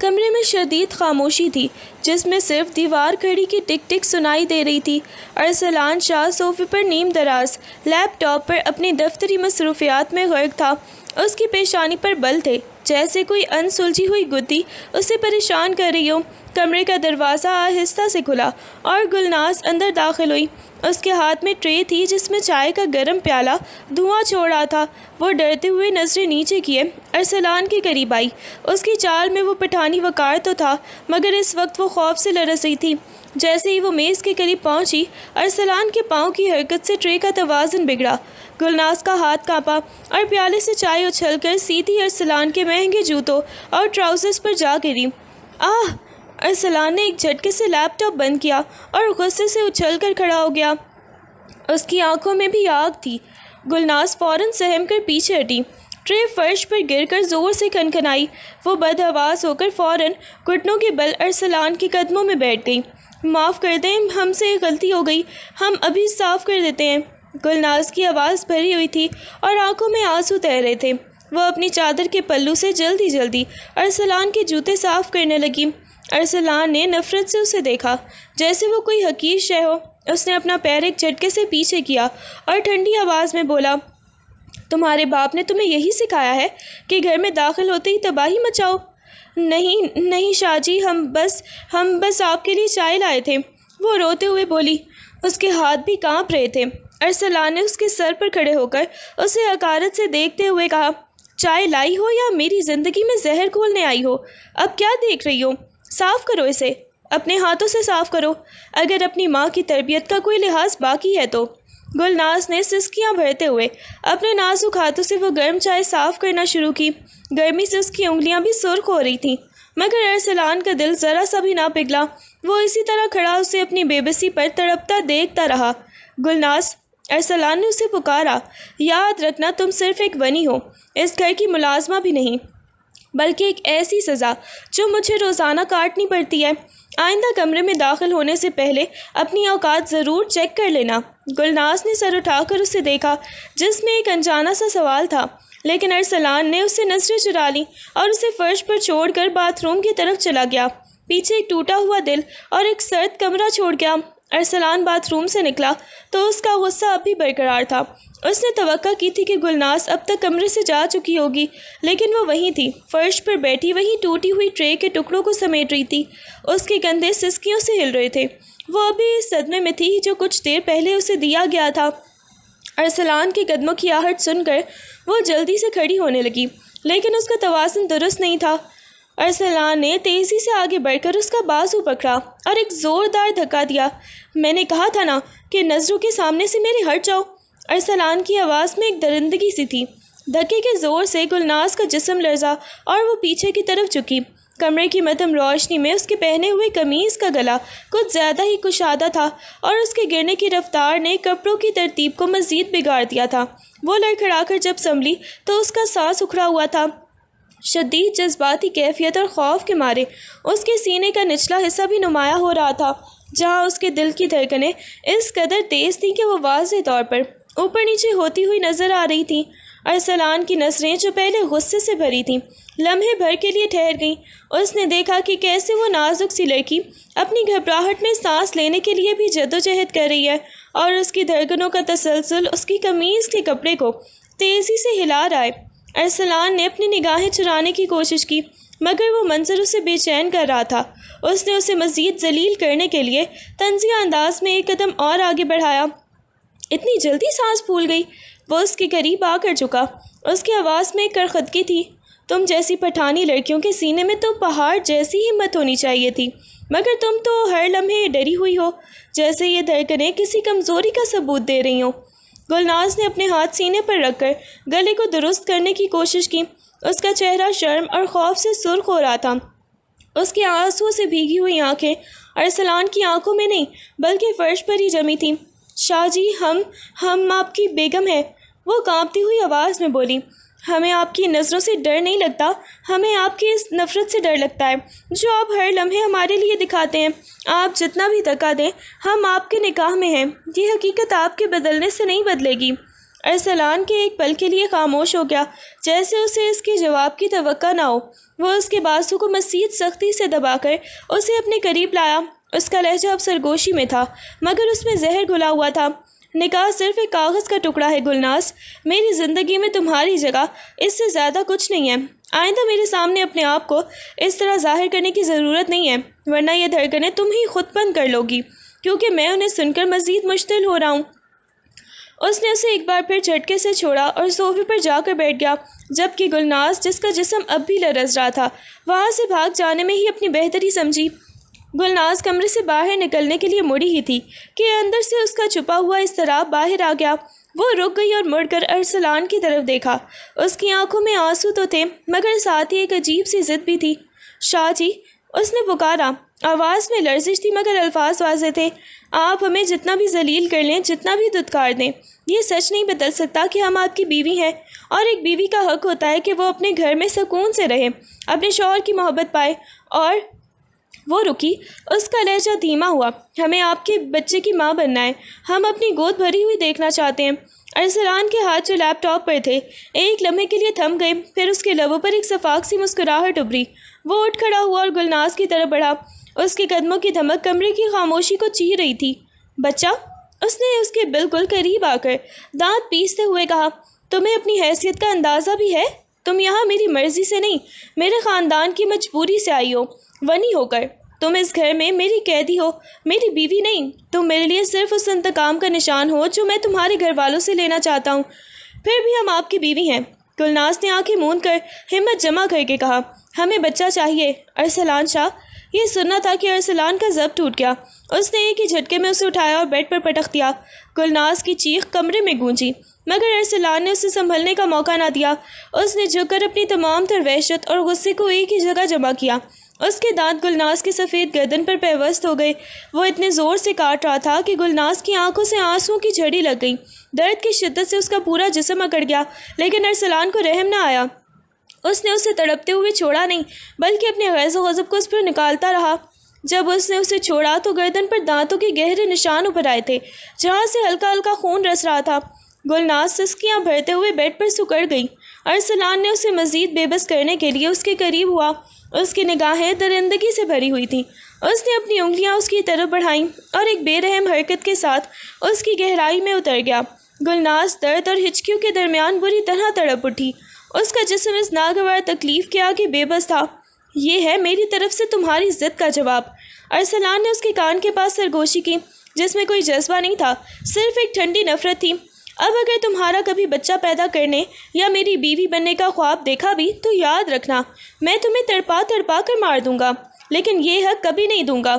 کمرے میں شدید خاموشی تھی جس میں صرف دیوار گھڑی کی ٹک ٹک سنائی دے رہی تھی۔ ارسلان شاہ صوفے پر نیم دراز لیپ ٹاپ پر اپنی دفتری مصروفیات میں غرق تھا۔ اس کی پیشانی پر بل تھے جیسے کوئی ان سلجھی ہوئی گدی اسے پریشان کر رہی ہو۔ کمرے کا دروازہ آہستہ سے کھلا اور گلناز اندر داخل ہوئی۔ اس کے ہاتھ میں ٹرے تھی جس میں چائے کا گرم پیالہ دھواں چھوڑ رہا تھا۔ وہ ڈرتے ہوئے نظریں نیچے کیے ارسلان کے قریب آئی۔ اس کی چال میں وہ پٹھانی وقار تو تھا مگر اس وقت وہ خوف سے لرز رہی تھی۔ جیسے ہی وہ میز کے قریب پہنچی ارسلان کے پاؤں کی حرکت سے ٹرے کا توازن بگڑا۔ گلناز کا ہاتھ کانپا اور پیالے سے چائے اچھل کر سیدھی ارسلان کے مہنگے جوتوں اور ٹراؤزرز پر جا گری۔ آہ! ارسلان نے ایک جھٹکے سے لیپ ٹاپ بند کیا اور غصے سے اچھل کر کھڑا ہو گیا۔ اس کی آنکھوں میں بھی آگ تھی۔ گلناز فوراً سہم کر پیچھے ہٹی۔ ٹرے فرش پر گر کر زور سے کھنکھنائی۔ وہ بدحواس ہو کر فوراً گھٹنوں کے بل ارسلان کے قدموں میں بیٹھ گئی۔ معاف کر دیں، ہم سے ایک غلطی ہو گئی، ہم ابھی صاف کر دیتے ہیں۔ گلناز کی آواز بھری ہوئی تھی اور آنکھوں میں آنسو تیر رہے تھے۔ وہ اپنی چادر کے پلو سے جلدی ارسلان کے جوتے صاف کرنے لگی۔ ارسلان نے نفرت سے اسے دیکھا جیسے وہ کوئی حقیر شے ہو۔ اس نے اپنا پیر ایک جھٹکے سے پیچھے کیا اور ٹھنڈی آواز میں بولا، تمہارے باپ نے تمہیں یہی سکھایا ہے کہ گھر میں داخل ہوتے ہی تباہی مچاؤ؟ نہیں شاہ جی، ہم بس آپ کے لیے چائے لائے تھے، وہ روتے ہوئے بولی۔ اس کے ہاتھ بھی کانپ رہے تھے۔ ارسلان نے اس کے سر پر کھڑے ہو کر اسے حقارت سے دیکھتے ہوئے کہا، چائے لائی ہو یا میری زندگی میں زہر گھولنے آئی ہو؟ اب کیا دیکھ رہی ہو؟ صاف کرو اسے، اپنے ہاتھوں سے صاف کرو، اگر اپنی ماں کی تربیت کا کوئی لحاظ باقی ہے تو۔ گلناز نے سسکیاں بھرتے ہوئے اپنے نازک ہاتھوں سے وہ گرم چائے صاف کرنا شروع کی۔ گرمی سے اس کی انگلیاں بھی سرخ ہو رہی تھیں مگر ارسلان کا دل ذرا سا بھی نہ پگھلا۔ وہ اسی طرح کھڑا اسے اپنی بے بسی پر تڑپتا دیکھتا رہا۔ گلناز! ارسلان نے اسے پکارا، یاد رکھنا تم صرف ایک بنی ہو، اس گھر کی ملازمہ بھی نہیں، بلکہ ایک ایسی سزا جو مجھے روزانہ کاٹنی پڑتی ہے۔ آئندہ کمرے میں داخل ہونے سے پہلے اپنی اوقات ضرور چیک کر لینا۔ گلناز نے سر اٹھا کر اسے دیکھا جس میں ایک انجانا سا سوال تھا، لیکن ارسلان نے اس سے نظریں چرا لیں اور اسے فرش پر چھوڑ کر باتھ روم کی طرف چلا گیا۔ پیچھے ایک ٹوٹا ہوا دل اور ایک سرد کمرہ چھوڑ گیا۔ ارسلان باتھ روم سے نکلا تو اس کا غصہ اب بھی برقرار تھا۔ اس نے توقع کی تھی کہ گلناز اب تک کمرے سے جا چکی ہوگی، لیکن وہ وہیں تھی، فرش پر بیٹھی، وہیں ٹوٹی ہوئی ٹرے کے ٹکڑوں کو سمیٹ رہی تھی۔ اس کے کندھے سسکیوں سے ہل رہے تھے۔ وہ ابھی اس صدمے میں تھی جو کچھ دیر پہلے اسے دیا گیا تھا۔ ارسلان کے قدموں کی آہٹ سن کر وہ جلدی سے کھڑی ہونے لگی، لیکن اس کا توازن درست نہیں تھا۔ ارسلان نے تیزی سے آگے بڑھ کر اس کا بازو پکڑا اور ایک زوردار دھکا دیا۔ میں نے کہا تھا نا کہ نظروں کے سامنے سے میرے ہٹ جاؤ۔ ارسلان کی آواز میں ایک درندگی سی تھی۔ دھکے کے زور سے گلناز کا جسم لرزا اور وہ پیچھے کی طرف جھکی۔ کمرے کی مدھم روشنی میں اس کے پہنے ہوئے قمیض کا گلا کچھ زیادہ ہی کشادہ تھا اور اس کے گرنے کی رفتار نے کپڑوں کی ترتیب کو مزید بگاڑ دیا تھا۔ وہ لڑکھڑا کر جب سنبھلی تو اس کا سانس اکھڑا ہوا تھا۔ شدید جذباتی کیفیت اور خوف کے مارے اس کے سینے کا نچلا حصہ بھی نمایاں ہو رہا تھا، جہاں اس کے دل کی دھڑکنیں اس قدر تیز تھیں کہ وہ واضح طور پر اوپر نیچے ہوتی ہوئی نظر آ رہی تھیں۔ ارسلان کی نظریں جو پہلے غصے سے بھری تھیں لمحے بھر کے لیے ٹھہر گئیں۔ اس نے دیکھا کہ کیسے وہ نازک سی لڑکی اپنی گھبراہٹ میں سانس لینے کے لیے بھی جدوجہد کر رہی ہے اور اس کی دھڑکنوں کا تسلسل اس کی قمیض کے کپڑے کو تیزی سے ہلا رہا ہے۔ ارسلان نے اپنی نگاہیں چرانے کی کوشش کی مگر وہ منظر اسے بے چین کر رہا تھا۔ اس نے اسے مزید ذلیل کرنے کے لیے طنزیہ انداز میں ایک قدم اور آگے بڑھایا۔ اتنی جلدی سانس پھول گئی؟ وہ اس کے قریب آ کر جھکا۔ اس کی آواز میں ایک کرخدگی تھی۔ تم جیسی پٹھانی لڑکیوں کے سینے میں تو پہاڑ جیسی ہمت ہونی چاہیے تھی، مگر تم تو ہر لمحے ڈری ہوئی ہو، جیسے یہ دھڑکنیں کسی کمزوری کا ثبوت دے رہی ہوں۔ گلناز نے اپنے ہاتھ سینے پر رکھ کر گلے کو درست کرنے کی کوشش کی۔ اس کا چہرہ شرم اور خوف سے سرخ ہو رہا تھا۔ اس کے آنسوؤں سے بھیگی ہوئی آنکھیں ارسلان کی آنکھوں میں نہیں بلکہ فرش پر ہی جمی تھیں۔ شاہ جی، ہم آپ کی بیگم ہیں، وہ کانپتی ہوئی آواز میں بولی۔ ہمیں آپ کی نظروں سے ڈر نہیں لگتا، ہمیں آپ کی اس نفرت سے ڈر لگتا ہے جو آپ ہر لمحے ہمارے لیے دکھاتے ہیں۔ آپ جتنا بھی دھکا دیں، ہم آپ کے نکاح میں ہیں، یہ حقیقت آپ کے بدلنے سے نہیں بدلے گی۔ ارسلان کے ایک پل کے لیے خاموش ہو گیا، جیسے اسے اس کے جواب کی توقع نہ ہو۔ وہ اس کے بازو کو مزید سختی سے دبا کر اسے اپنے قریب لایا۔ اس کا لہجہ اب سرگوشی میں تھا، مگر اس میں زہر گھلا ہوا تھا۔ نکاح صرف ایک کاغذ کا ٹکڑا ہے گلناز، میری زندگی میں تمہاری جگہ اس سے زیادہ کچھ نہیں ہے۔ آئندہ میرے سامنے اپنے آپ کو اس طرح ظاہر کرنے کی ضرورت نہیں ہے، ورنہ یہ دھڑکنیں تم ہی خود بند کر لو گی، کیونکہ میں انہیں سن کر مزید مشتعل ہو رہا ہوں۔ اس نے اسے ایک بار پھر جھٹکے سے چھوڑا اور صوفے پر جا کر بیٹھ گیا، جبکہ گلناز، جس کا جسم اب بھی لرز رہا تھا، وہاں سے بھاگ جانے میں ہی اپنی بہتری سمجھی۔ گلناز کمرے سے باہر نکلنے کے لیے مڑی ہی تھی کہ اندر سے اس کا چھپا ہوا اضطراب باہر آ گیا۔ وہ رک گئی اور مڑ کر ارسلان کی طرف دیکھا۔ اس کی آنکھوں میں آنسو تو تھے، مگر ساتھ ہی ایک عجیب سی ضد بھی تھی۔ شاہ جی، اس نے پکارا۔ آواز میں لرزش تھی مگر الفاظ واضح تھے۔ آپ ہمیں جتنا بھی ذلیل کر لیں، جتنا بھی دھتکار دیں، یہ سچ نہیں بدل سکتا کہ ہم آپ کی بیوی ہیں، اور ایک بیوی کا حق ہوتا ہے کہ وہ اپنے گھر میں سکون سے رہے، اپنے شوہر کی محبت پائے۔ اور وہ رکی، اس کا لہجہ دھیما ہوا۔ ہمیں آپ کے بچے کی ماں بننا ہے، ہم اپنی گود بھری ہوئی دیکھنا چاہتے ہیں۔ ارسلان کے ہاتھ جو لیپ ٹاپ پر تھے ایک لمحے کے لیے تھم گئے، پھر اس کے لبوں پر ایک شفاق سی مسکراہٹ ابھری۔ وہ اٹھ کھڑا ہوا اور گلناز کی طرف بڑھا۔ اس کے قدموں کی دھمک کمرے کی خاموشی کو چیر رہی تھی۔ بچہ، اس نے اس کے بالکل قریب آ کر دانت پیستے ہوئے کہا، تمہیں اپنی حیثیت کا اندازہ بھی ہے؟ تم یہاں میری مرضی سے نہیں، میرے خاندان کی مجبوری سے آئی ہو، ونی ہو کر۔ تم اس گھر میں میری قیدی ہو، میری بیوی نہیں۔ تم میرے لیے صرف اس انتقام کا نشان ہو جو میں تمہارے گھر والوں سے لینا چاہتا ہوں، پھر بھی ہم آپ کی بیوی ہیں۔ گلناز نے آنکھیں موند کر ہمت جمع کر کے کہا، ہمیں بچہ چاہیے ارسلان شاہ۔ یہ سننا تھا کہ ارسلان کا ضبط ٹوٹ گیا۔ اس نے ایک ہی جھٹکے میں اسے اٹھایا اور بیڈ پر پٹک دیا۔ گلناز کی چیخ کمرے میں گونجی، مگر ارسلان نے اسے سنبھلنے کا موقع نہ دیا۔ اس نے جھک کر اپنی تمام تر وحشت اور غصے کو ایک ہی جگہ جمع کیا۔ اس کے دانت گلناز کی سفید گردن پر پیوست ہو گئے۔ وہ اتنے زور سے کاٹ رہا تھا کہ گلناز کی آنکھوں سے آنسوؤں کی جھڑی لگ گئی۔ درد کی شدت سے اس کا پورا جسم اکڑ گیا، لیکن ارسلان کو رحم نہ آیا۔ اس نے اسے تڑپتے ہوئے چھوڑا نہیں، بلکہ اپنے غیظ و غضب کو اس پر نکالتا رہا۔ جب اس نے اسے چھوڑا تو گردن پر دانتوں کے گہرے نشان ابھر آئے تھے، جہاں سے ہلکا ہلکا خون رس رہا تھا۔ گلناز سسکیاں بھرتے ہوئے بیڈ پر سکڑ گئی۔ ارسلان نے اسے مزید بے بس کرنے کے لیے اس کے قریب ہوا۔ اس کی نگاہیں درندگی سے بھری ہوئی تھیں۔ اس نے اپنی انگلیاں اس کی طرف بڑھائیں اور ایک بے رحم حرکت کے ساتھ اس کی گہرائی میں اتر گیا۔ گلناز درد اور ہچکیوں کے درمیان بری طرح تڑپ اٹھی۔ اس کا جسم اس ناگوار تکلیف کے آگے بے بس تھا۔ یہ ہے میری طرف سے تمہاری ضد کا جواب۔ ارسلان نے اس کے کان کے پاس سرگوشی کی، جس میں کوئی جذبہ نہیں تھا، صرف ایک ٹھنڈی نفرت تھی۔ اب اگر تمہارا کبھی بچہ پیدا کرنے یا میری بیوی بننے کا خواب دیکھا بھی تو یاد رکھنا، میں تمہیں تڑپا تڑپا کر مار دوں گا، لیکن یہ حق کبھی نہیں دوں گا۔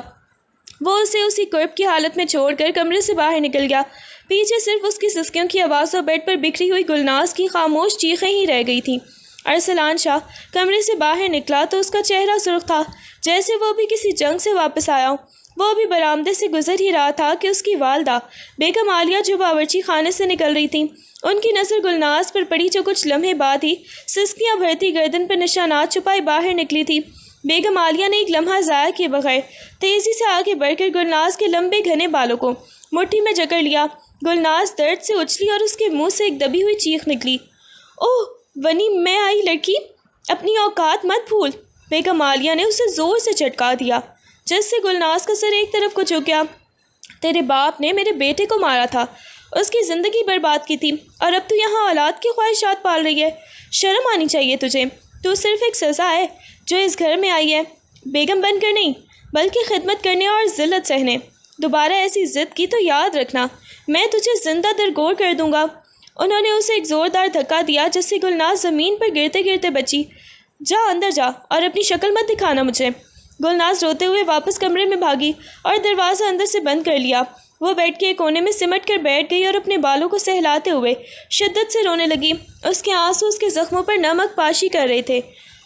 وہ اسے اسی کرب کی حالت میں چھوڑ کر کمرے سے باہر نکل گیا۔ پیچھے صرف اس کی سسکیوں کی آواز اور بیڈ پر بکھری ہوئی گلناز کی خاموش چیخیں ہی رہ گئی تھیں۔ ارسلان شاہ کمرے سے باہر نکلا تو اس کا چہرہ سرخ تھا، جیسے وہ بھی کسی جنگ سے واپس آیا ہو۔ وہ ابھی برآمدے سے گزر ہی رہا تھا کہ اس کی والدہ بیگم عالیہ جو باورچی خانے سے نکل رہی تھیں، ان کی نظر گلناز پر پڑی جو کچھ لمحے بعد ہی سسکیاں بھرتی گردن پر نشانات چھپائے باہر نکلی تھی۔ بیگم عالیہ نے ایک لمحہ ضائع کیے بغیر تیزی سے آگے بڑھ کر گلناز کے لمبے گھنے بالوں کو مٹھی میں جکڑ لیا۔ گلناز درد سے اچھلی اور اس کے منہ سے ایک دبی ہوئی چیخ نکلی، اوہ ونی، میں آئی لڑکی، اپنی اوقات مت بھول۔ بیگم عالیہ نے اسے زور سے چٹکا دیا، جس سے گلناز کا سر ایک طرف کو جھک گیا۔ تیرے باپ نے میرے بیٹے کو مارا تھا، اس کی زندگی برباد کی تھی، اور اب تو یہاں اولاد کی خواہشات پال رہی ہے۔ شرم آنی چاہیے تجھے، تو صرف ایک سزا ہے جو اس گھر میں آئی ہے، بیگم بن کر نہیں بلکہ خدمت کرنے اور ذلت سہنے۔ دوبارہ ایسی ضد کی تو یاد رکھنا، میں تجھے زندہ درگور کر دوں گا۔ انہوں نے اسے ایک زوردار دھکا دیا، جس سے گلناز زمین پر گرتے گرتے بچی۔ جا اندر جا اور اپنی شکل مت دکھانا مجھے۔ گلناز روتے ہوئے واپس کمرے میں بھاگی اور دروازہ اندر سے بند کر لیا۔ وہ بیڈ کے کونے میں سمٹ کر بیٹھ گئی اور اپنے بالوں کو سہلاتے ہوئے شدت سے رونے لگی۔ اس کے آنسو اس کے زخموں پر نمک پاشی کر رہے تھے۔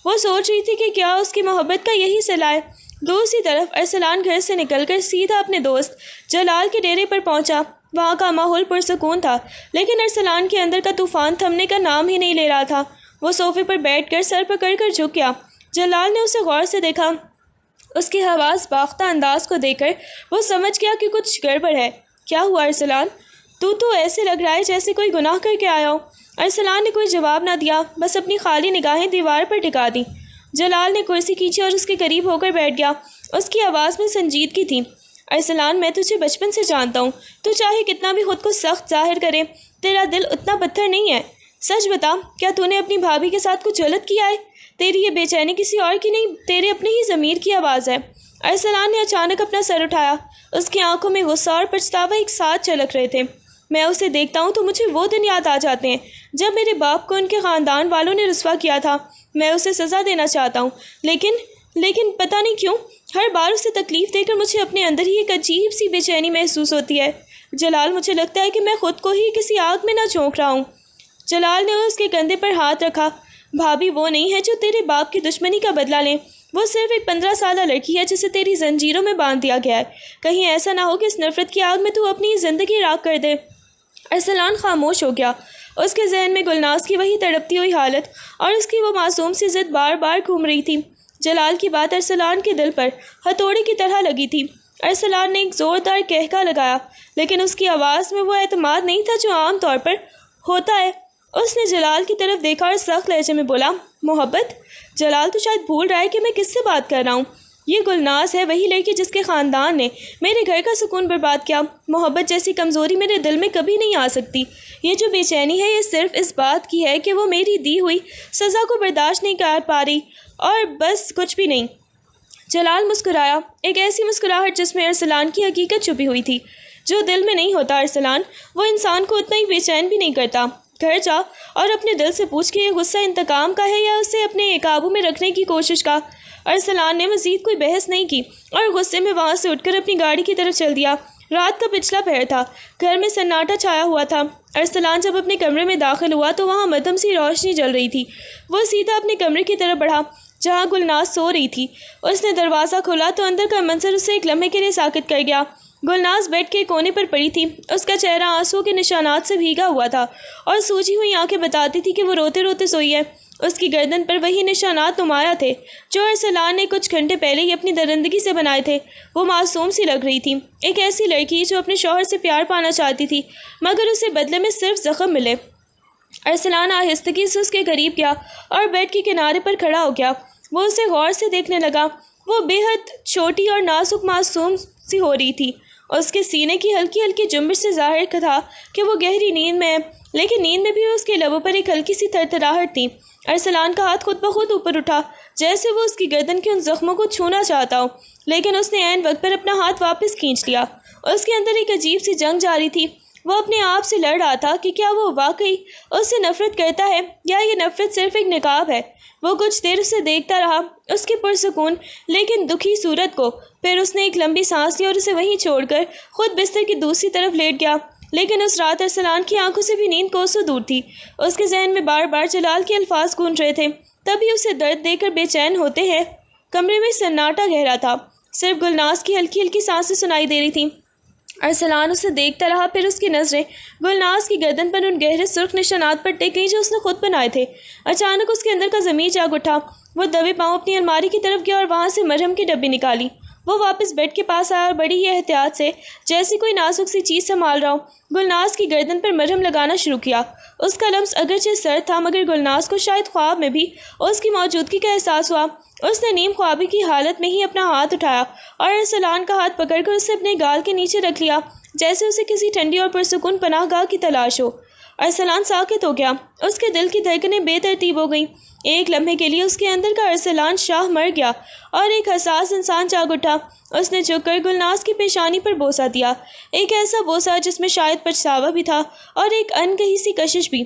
وہ سوچ رہی تھی کہ کیا اس کی محبت کا یہی صلہ ہے۔ دوسری طرف ارسلان گھر سے نکل کر سیدھا اپنے دوست جلال کے ڈیرے پر پہنچا۔ وہاں کا ماحول پرسکون تھا، لیکن ارسلان کے اندر کا طوفان تھمنے کا نام ہی نہیں لے رہا تھا۔ وہ صوفے پر بیٹھ کر سر پکڑ کر جھک گیا۔ جلال نے اسے غور سے دیکھا۔ اس کے حواس باختہ انداز کو دیکھ کر وہ سمجھ گیا کہ کچھ گڑبڑ ہے۔ کیا ہوا ارسلان؟ تو ایسے لگ رہا ہے جیسے کوئی گناہ کر کے آیا ہو۔ ارسلان نے کوئی جواب نہ دیا، بس اپنی خالی نگاہیں دیوار پر ٹکا دیں۔ جلال نے کرسی کھینچی اور اس کے قریب ہو کر بیٹھ گیا۔ اس کی آواز میں سنجیدگی تھی۔ ارسلان، میں تجھے بچپن سے جانتا ہوں، تو چاہے کتنا بھی خود کو سخت ظاہر کرے، تیرا دل اتنا پتھر نہیں ہے۔ سچ بتا، کیا تو نے اپنی بھابھی کے ساتھ کچھ غلط کیا ہے؟ تیری یہ بے چینی کسی اور کی نہیں، تیرے اپنے ہی ضمیر کی آواز ہے۔ ارسلان نے اچانک اپنا سر اٹھایا۔ اس کی آنکھوں میں غصہ اور پچھتاوا ایک ساتھ چلک رہے تھے۔ میں اسے دیکھتا ہوں تو مجھے وہ دن یاد آ جاتے ہیں جب میرے باپ کو ان کے خاندان والوں نے رسوا کیا تھا۔ میں اسے سزا دینا چاہتا ہوں، لیکن پتہ نہیں کیوں ہر بار اسے تکلیف دے کر مجھے اپنے اندر ہی ایک عجیب سی بے چینی محسوس ہوتی ہے۔ جلال، مجھے لگتا ہے کہ میں خود کو ہی کسی آگ میں نہ جھونک رہا ہوں۔ جلال نے اس کے کندھے پر ہاتھ رکھا۔ بھابھی وہ نہیں ہے جو تیرے باپ کی دشمنی کا بدلہ لیں، وہ صرف ایک 15 سالہ لڑکی ہے جسے تیری زنجیروں میں باندھ دیا گیا ہے۔ کہیں ایسا نہ ہو کہ اس نفرت کی آگ میں تو اپنی زندگی راکھ کر دے۔ ارسلان خاموش ہو گیا۔ اس کے ذہن میں گلناز کی وہی تڑپتی ہوئی حالت اور اس کی وہ معصوم سی ضد بار بار گھوم رہی تھی۔ جلال کی بات ارسلان کے دل پر ہتھوڑے کی طرح لگی تھی۔ ارسلان نے ایک زوردار کہکا لگایا، لیکن اس کی آواز میں وہ اعتماد نہیں تھا جو عام طور پر ہوتا ہے۔ اس نے جلال کی طرف دیکھا اور سخت لہجے میں بولا، محبت؟ جلال، تو شاید بھول رہا ہے کہ میں کس سے بات کر رہا ہوں۔ یہ گلناز ہے، وہی لڑکی جس کے خاندان نے میرے گھر کا سکون برباد کیا۔ محبت جیسی کمزوری میرے دل میں کبھی نہیں آ سکتی۔ یہ جو بے چینی ہے، یہ صرف اس بات کی ہے کہ وہ میری دی ہوئی سزا کو برداشت نہیں کر پا رہی، اور بس، کچھ بھی نہیں۔ جلال مسکرایا، ایک ایسی مسکراہٹ جس میں ارسلان کی حقیقت چھپی ہوئی تھی۔ جو دل میں نہیں ہوتا ارسلان، وہ انسان کو اتنا ہی بے چین بھی نہیں کرتا۔ گھر جا اور اپنے دل سے پوچھ کہ یہ غصہ انتقام کا ہے یا اسے اپنے قابو میں رکھنے کی کوشش کا۔ ارسلان نے مزید کوئی بحث نہیں کی اور غصے میں وہاں سے اٹھ کر اپنی گاڑی کی طرف چل دیا۔ رات کا پچھلا پہر تھا، گھر میں سناٹا چھایا ہوا تھا۔ ارسلان جب اپنے کمرے میں داخل ہوا تو وہاں مدھم سی روشنی جل رہی تھی۔ وہ سیدھا اپنے کمرے کی طرف بڑھا جہاں گلناز سو رہی تھی۔ اس نے دروازہ کھولا تو اندر کا منظر اسے ایک لمحے کے لیے ساکت کر گیا۔ گلناز بیڈ کے کونے پر پڑی تھی۔ اس کا چہرہ آنسو کے نشانات سے بھیگا ہوا تھا اور سوجی ہوئی آنکھیں بتاتی تھی کہ وہ روتے روتے سوئی ہے۔ اس کی گردن پر وہی نشانات نمایاں تھے جو ارسلان نے کچھ گھنٹے پہلے ہی اپنی درندگی سے بنائے تھے۔ وہ معصوم سی لگ رہی تھی، ایک ایسی لڑکی جو اپنے شوہر سے پیار پانا چاہتی تھی مگر اسے بدلے میں صرف زخم ملے۔ ارسلان آہستگی سے اس کے قریب گیا اور بیڈ کے کنارے پر کھڑا ہو گیا۔ وہ اسے غور سے دیکھنے لگا۔ وہ بے حد چھوٹی اور نازک معصوم سی ہو رہی تھی۔ اس کے سینے کی ہلکی ہلکی جنبش سے ظاہر تھا کہ وہ گہری نیند میں ہے، لیکن نیند میں بھی اس کے لبوں پر ایک ہلکی سی تھرتھراہٹ تھی۔ ارسلان کا ہاتھ خود بخود اوپر اٹھا جیسے وہ اس کی گردن کے ان زخموں کو چھونا چاہتا ہو، لیکن اس نے عین وقت پر اپنا ہاتھ واپس کھینچ لیا۔ اس کے اندر ایک عجیب سی جنگ جاری تھی۔ وہ اپنے آپ سے لڑ رہا تھا کہ کیا وہ واقعی اس سے نفرت کرتا ہے یا یہ نفرت صرف ایک نقاب ہے۔ وہ کچھ دیر اسے دیکھتا رہا، اس کی پرسکون لیکن دکھی صورت کو۔ پھر اس نے ایک لمبی سانس لی اور اسے وہیں چھوڑ کر خود بستر کی دوسری طرف لیٹ گیا۔ لیکن اس رات ارسلان کی آنکھوں سے بھی نیند کوسوں دور تھی۔ اس کے ذہن میں بار بار جلال کے الفاظ گونج رہے تھے، تبھی اسے درد دے کر بے چین ہوتے ہیں۔ کمرے میں سناٹا گہرا تھا، صرف گلناز کی ہلکی ہلکی سانسیں سنائی دے رہی تھیں۔ ارسلان اسے دیکھتا رہا، پھر اس کی نظریں گلناز کی گردن پر ان گہرے سرخ نشانات پر ٹک گئی جو اس نے خود بنائے تھے۔ اچانک اس کے اندر کا ضمیر جاگ اٹھا۔ وہ دبے پاؤں اپنی الماری کی طرف گیا اور وہاں سے مرہم کی ڈبی نکالی۔ وہ واپس بیڈ کے پاس آیا اور بڑی ہی احتیاط سے جیسی کوئی نازک سی چیز سنبھال رہا ہو گلناز کی گردن پر مرہم لگانا شروع کیا۔ اس کا لمس اگرچہ سرد تھا مگر گلناز کو شاید خواب میں بھی اس کی موجودگی کا احساس ہوا۔ اس نے نیم خوابی کی حالت میں ہی اپنا ہاتھ اٹھایا اور ارسلان کا ہاتھ پکڑ کر اسے اپنے گال کے نیچے رکھ لیا جیسے اسے کسی ٹھنڈی اور پرسکون پناہ گاہ کی تلاش ہو۔ ارسلان ساکت ہو گیا، اس کے دل کی دھڑکنیں بے ترتیب ہو گئیں۔ ایک لمحے کے لیے اس کے اندر کا ارسلان شاہ مر گیا اور ایک حساس انسان جاگ اٹھا۔ اس نے جھک کر گلناز کی پیشانی پر بوسہ دیا، ایک ایسا بوسہ جس میں شاید پچھتاوا بھی تھا اور ایک انکہی سی کشش بھی۔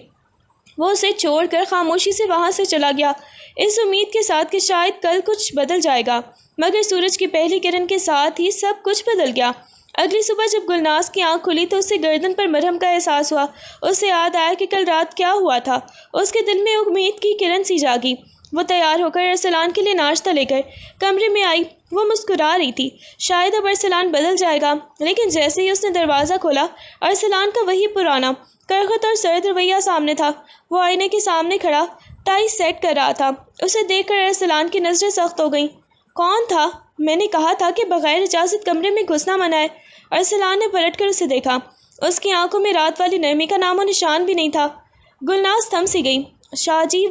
وہ اسے چھوڑ کر خاموشی سے وہاں سے چلا گیا، اس امید کے ساتھ کہ شاید کل کچھ بدل جائے گا، مگر سورج کی پہلی کرن کے ساتھ ہی سب کچھ بدل گیا۔ اگلی صبح جب گلناز کی آنکھ کھلی تو اسے گردن پر مرہم کا احساس ہوا۔ اسے یاد آیا کہ کل رات کیا ہوا تھا۔ اس کے دل میں امید کی کرن سی جاگی۔ وہ تیار ہو کر ارسلان کے لیے ناشتہ لے کر کمرے میں آئی۔ وہ مسکرا رہی تھی، شاید اب ارسلان بدل جائے گا، لیکن جیسے ہی اس نے دروازہ کھولا ارسلان کا وہی پرانا کرخت اور سرد رویہ سامنے تھا۔ وہ آئینے کے سامنے کھڑا ٹائی سیٹ کر رہا تھا۔ اسے دیکھ کر ارسلان کی نظریں سخت ہو گئیں۔ کون تھا؟ میں نے کہا تھا کہ بغیر اجازت کمرے میں گھسنا منع ہے۔ ارسلان نے پلٹ کر اسے دیکھا۔ اس کی آنکھوں میں رات والی نرمی کا نام و نشان بھی نہیں تھا۔ گلناز تھم سی گئی۔ شاہ جی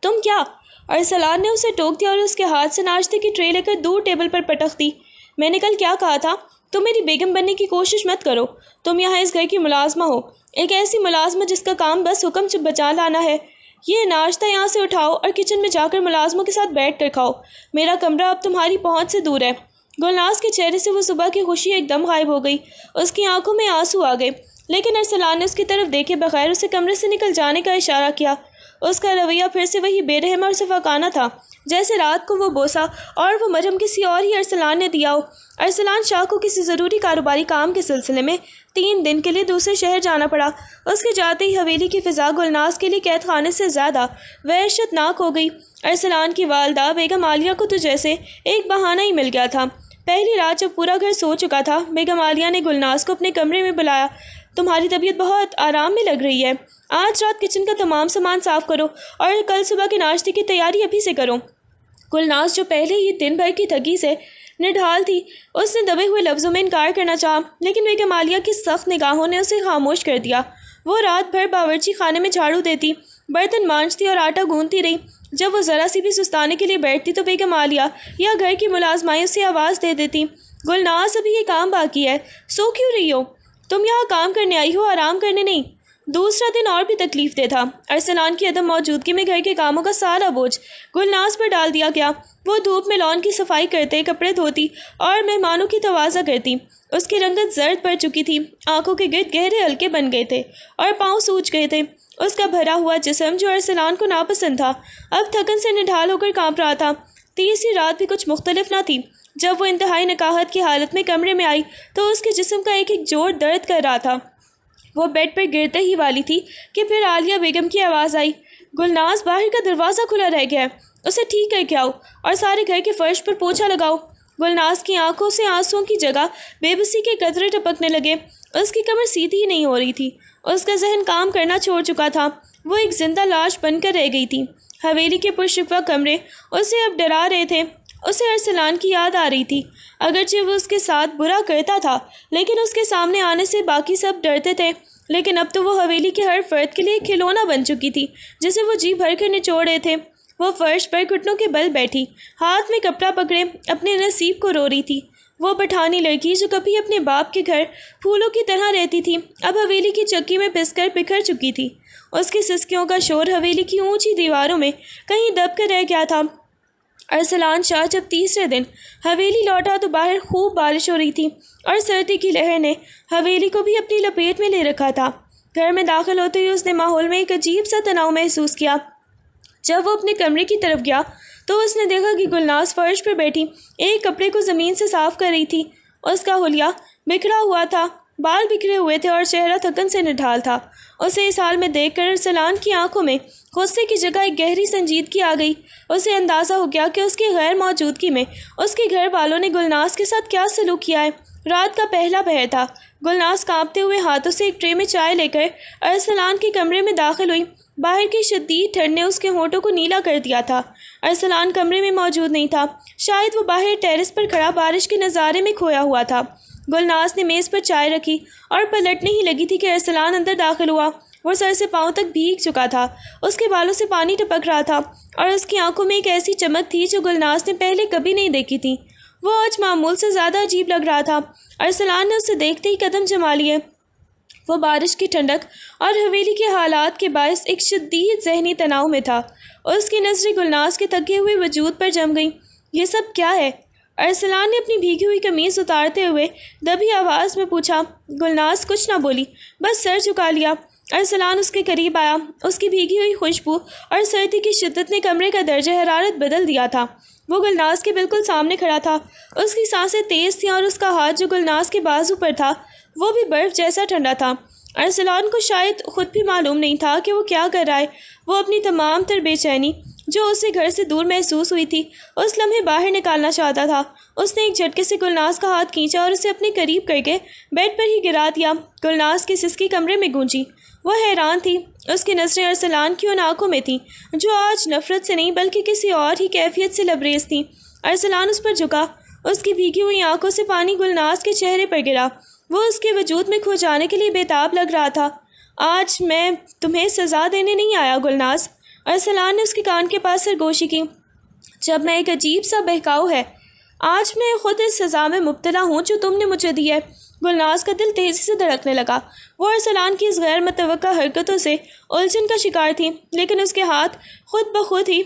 تم کیا؟ ارسلان نے اسے ٹوک دیا اور اس کے ہاتھ سے ناشتے کی ٹرے لے کر دور ٹیبل پر پٹک دی۔ میں نے کل کیا کہا تھا؟ تم میری بیگم بننے کی کوشش مت کرو۔ تم یہاں اس گھر کی ملازمہ ہو، ایک ایسی ملازمہ جس کا کام بس حکم بچا لانا ہے۔ یہ ناشتہ یہاں سے اٹھاؤ اور کچن میں جا کر ملازموں کے ساتھ بیٹھ کر کھاؤ۔ میرا کمرہ اب تمہاری پہنچ سے دور ہے۔ گلناز کے چہرے سے وہ صبح کی خوشی ایک دم غائب ہو گئی۔ اس کی آنکھوں میں آنسو آ گئے، لیکن ارسلان نے اس کی طرف دیکھے بغیر اسے کمرے سے نکل جانے کا اشارہ کیا۔ اس کا رویہ پھر سے وہی بے رحم اور صفاقانہ تھا، جیسے رات کو وہ بوسہ اور وہ مرہم کسی اور ہی ارسلان نے دیا ہو۔ ارسلان شاہ کو کسی ضروری کاروباری کام کے سلسلے میں 3 دن کے لیے دوسرے شہر جانا پڑا۔ اس کے جاتے ہی حویلی کی فضا گلناز کے لیے قید خانے سے زیادہ وحشت ناک ہو گئی۔ ارسلان کی والدہ بیگم عالیہ کو تو جیسے ایک بہانہ ہی مل گیا تھا۔ پہلی رات جب پورا گھر سو چکا تھا، بیگم عالیہ نے گلناز کو اپنے کمرے میں بلایا۔ تمہاری طبیعت بہت آرام میں لگ رہی ہے، آج رات کچن کا تمام سامان صاف کرو اور کل صبح کے ناشتے کی تیاری ابھی سے کرو۔ گلناز جو پہلے ہی دن بھر کی تھکی سے نڈھال تھی، اس نے دبے ہوئے لفظوں میں انکار کرنا چاہا، لیکن بیگم عالیہ کی سخت نگاہوں نے اسے خاموش کر دیا۔ وہ رات بھر باورچی خانے میں جھاڑو دیتی، برتن مانجتی اور آٹا گوندتی رہی۔ جب وہ ذرا سی بھی سستانے کے لیے بیٹھتی تو بیگم عالیہ یا گھر کی ملازمائیں اسے آواز دے دیتی، گلناز ابھی یہ کام باقی ہے، سو کیوں رہی ہو؟ تم یہاں کام کرنے آئی ہو، آرام کرنے نہیں۔ دوسرا دن اور بھی تکلیف دہ تھا۔ ارسلان کی عدم موجودگی میں گھر کے کاموں کا سارا بوجھ گلناز پر ڈال دیا گیا۔ وہ دھوپ میں لان کی صفائی کرتے، کپڑے دھوتی اور مہمانوں کی تواضع کرتی۔ اس کی رنگت زرد پڑ چکی تھی، آنکھوں کے گرد گہرے حلقے بن گئے تھے اور پاؤں سوج گئے تھے۔ اس کا بھرا ہوا جسم جو ارسلان کو ناپسند تھا، اب تھکن سے نڈھال ہو کر کانپ رہا تھا۔ تیسری رات بھی کچھ مختلف نہ تھی۔ جب وہ انتہائی نکاہت کی حالت میں کمرے میں آئی تو اس کے جسم کا ایک ایک جوڑ درد کر رہا تھا۔ وہ بیڈ پر گرتے ہی والی تھی کہ پھر عالیہ بیگم کی آواز آئی، گلناز باہر کا دروازہ کھلا رہ گیا ہے، اسے ٹھیک کر کے آؤ اور سارے گھر کے فرش پر پوچھا لگاؤ۔ گلناز کی آنکھوں سے آنسوؤں کی جگہ بے بسی کے قطرے ٹپکنے لگے۔ اس کی کمر سیدھی ہی نہیں ہو رہی تھی، اس کا ذہن کام کرنا چھوڑ چکا تھا۔ وہ ایک زندہ لاش بن کر رہ گئی تھی۔ حویلی کے پرشکوہ کمرے اسے اب ڈرا رہے تھے۔ اسے ارسلان کی یاد آ رہی تھی، اگرچہ وہ اس کے ساتھ برا کرتا تھا، لیکن اس کے سامنے آنے سے باقی سب ڈرتے تھے۔ لیکن اب تو وہ حویلی کے ہر فرد کے لیے ایک کھلونا بن چکی تھی جسے وہ جی بھر کر نچوڑ رہے تھے۔ وہ فرش پر گھٹنوں کے بل بیٹھی، ہاتھ میں کپڑا پکڑے اپنے نصیب کو رو رہی تھی۔ وہ پٹھانی لڑکی جو کبھی اپنے باپ کے گھر پھولوں کی طرح رہتی تھی، اب حویلی کی چکی میں پس کر بکھر چکی تھی۔ اس کی سسکیوں کا شور حویلی کی اونچی دیواروں میں کہیں دب کر رہ گیا تھا۔ ارسلان شاہ جب تیسرے دن حویلی لوٹا تو باہر خوب بارش ہو رہی تھی اور سردی کی لہر نے حویلی کو بھی اپنی لپیٹ میں لے رکھا تھا۔ گھر میں داخل ہوتے ہی اس نے ماحول میں ایک عجیب سا تناؤ محسوس کیا۔ جب وہ اپنے کمرے کی طرف گیا تو اس نے دیکھا کہ گلناز فرش پر بیٹھی ایک کپڑے کو زمین سے صاف کر رہی تھی۔ اس کا حلیہ بکھرا ہوا تھا، بال بکھرے ہوئے تھے اور چہرہ تھکن سے نڈھال تھا۔ اسے اس حال میں دیکھ کر ارسلان کی آنکھوں میں غصے کی جگہ ایک گہری سنجیدگی آ گئی۔ اسے اندازہ ہو گیا کہ اس کی غیر موجودگی میں اس کے گھر والوں نے گلناز کے ساتھ کیا سلوک کیا ہے۔ رات کا پہلا پہر تھا۔ گلناز کانپتے ہوئے ہاتھوں سے ایک ٹرے میں چائے لے کر ارسلان کے کمرے میں داخل ہوئی۔ باہر کی شدید ٹھنڈ نے اس کے ہونٹوں کو نیلا کر دیا تھا۔ ارسلان کمرے میں موجود نہیں تھا، شاید وہ باہر ٹیرس پر کھڑا بارش کے نظارے میں کھویا ہوا تھا۔ گلناز نے میز پر چائے رکھی اور پلٹنے ہی لگی تھی کہ ارسلان اندر داخل ہوا۔ وہ سر سے پاؤں تک بھیگ چکا تھا، اس کے بالوں سے پانی ٹپک رہا تھا اور اس کی آنکھوں میں ایک ایسی چمک تھی جو گلناز نے پہلے کبھی نہیں دیکھی تھی۔ وہ آج معمول سے زیادہ عجیب لگ رہا تھا۔ ارسلان نے اسے دیکھتے ہی قدم جما لیے۔ وہ بارش کی ٹھنڈک اور حویلی کے حالات کے باعث ایک شدید ذہنی تناؤ میں تھا۔ اس کی نظریں گلناز کے تھکے ہوئے وجود پر جم گئیں۔ یہ سب کیا ہے؟ ارسلان نے اپنی بھیگی ہوئی قمیض اتارتے ہوئے دبی آواز میں پوچھا۔ گلناز کچھ نہ بولی، بس سر جھکا لیا۔ ارسلان اس کے قریب آیا۔ اس کی بھیگی ہوئی خوشبو اور سردی کی شدت نے کمرے کا درجہ حرارت بدل دیا تھا۔ وہ گلناز کے بالکل سامنے کھڑا تھا۔ اس کی سانسیں تیز تھیں اور اس کا ہاتھ جو گلناز کے بازو پر تھا وہ بھی برف جیسا ٹھنڈا تھا۔ ارسلان کو شاید خود بھی معلوم نہیں تھا کہ وہ کیا کر رہا ہے۔ وہ اپنی تمام تر بے چینی جو اسے گھر سے دور محسوس ہوئی تھی اس لمحے باہر نکالنا چاہتا تھا۔ اس نے ایک جھٹکے سے گلناز کا ہاتھ کھینچا اور اسے اپنے قریب کر کے بیڈ پر ہی گرا دیا۔ گلناز کی سسکی کمرے میں گونجی۔ وہ حیران تھی۔ اس کی نظریں ارسلان کی ان آنکھوں میں تھیں جو آج نفرت سے نہیں بلکہ کسی اور ہی کیفیت سے لبریز تھیں۔ ارسلان اس پر جھکا۔ اس کی بھیگی ہوئی آنکھوں سے پانی گلناز کے چہرے پر گرا۔ وہ اس کے وجود میں کھو جانے کے لیے بےتاب لگ رہا تھا۔ آج میں تمہیں سزا دینے نہیں آیا گلناز، ارسلان نے اس کے کان کے پاس سرگوشی کی، جب میں ایک عجیب سا بہکاؤ ہے۔ آج میں خود اس سزا میں مبتلا ہوں جو تم نے مجھے دی ہے۔ گلناز کا دل تیزی سے دھڑکنے لگا۔ وہ ارسلان کی اس غیر متوقع حرکتوں سے الجھن کا شکار تھی، لیکن اس کے ہاتھ خود بخود ہی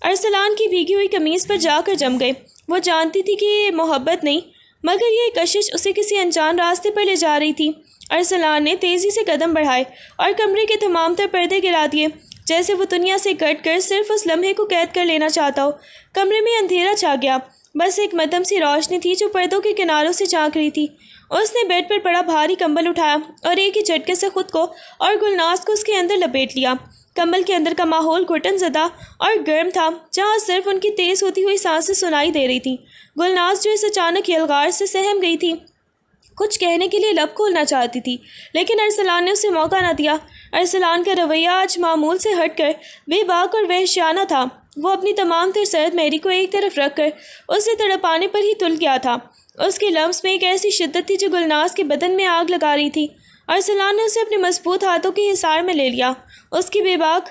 ارسلان کی بھیگی ہوئی قمیض پر جا کر جم گئے۔ وہ جانتی تھی کہ یہ محبت نہیں، مگر یہ کشش اسے کسی انجان راستے پر لے جا رہی تھی۔ ارسلان نے تیزی سے قدم بڑھائے اور کمرے کے تمام تر پردے گرا دیے، جیسے وہ دنیا سے کٹ کر صرف اس لمحے کو قید کر لینا چاہتا ہو۔ کمرے میں اندھیرا چھا گیا، بس ایک مدھم سی روشنی تھی جو پردوں کے کناروں سے جھانک رہی تھی۔ اس نے بیڈ پر پڑا بھاری کمبل اٹھایا اور ایک ہی جھٹکے سے خود کو اور گلناز کو اس کے اندر لپیٹ لیا۔ کمبل کے اندر کا ماحول گھٹن زدہ اور گرم تھا، جہاں صرف ان کی تیز ہوتی ہوئی سانسیں سنائی دے رہی تھیں۔ گلناز جو اس اچانک یلغار سے سہم گئی تھی، کچھ کہنے کے لیے لب کھولنا چاہتی تھی، لیکن ارسلان نے اسے موقع نہ دیا۔ ارسلان کا رویہ آج معمول سے ہٹ کر بے باک اور وحشیانہ تھا۔ وہ اپنی تمام تر سرد میری کو ایک طرف رکھ کر اسے تڑپانے پر ہی تل گیا تھا۔ اس کے لمس میں ایک ایسی شدت تھی جو گلناز کے بدن میں آگ لگا رہی تھی۔ ارسلان نے اسے اپنے مضبوط ہاتھوں کے حصار میں لے لیا۔ اس کی بے باک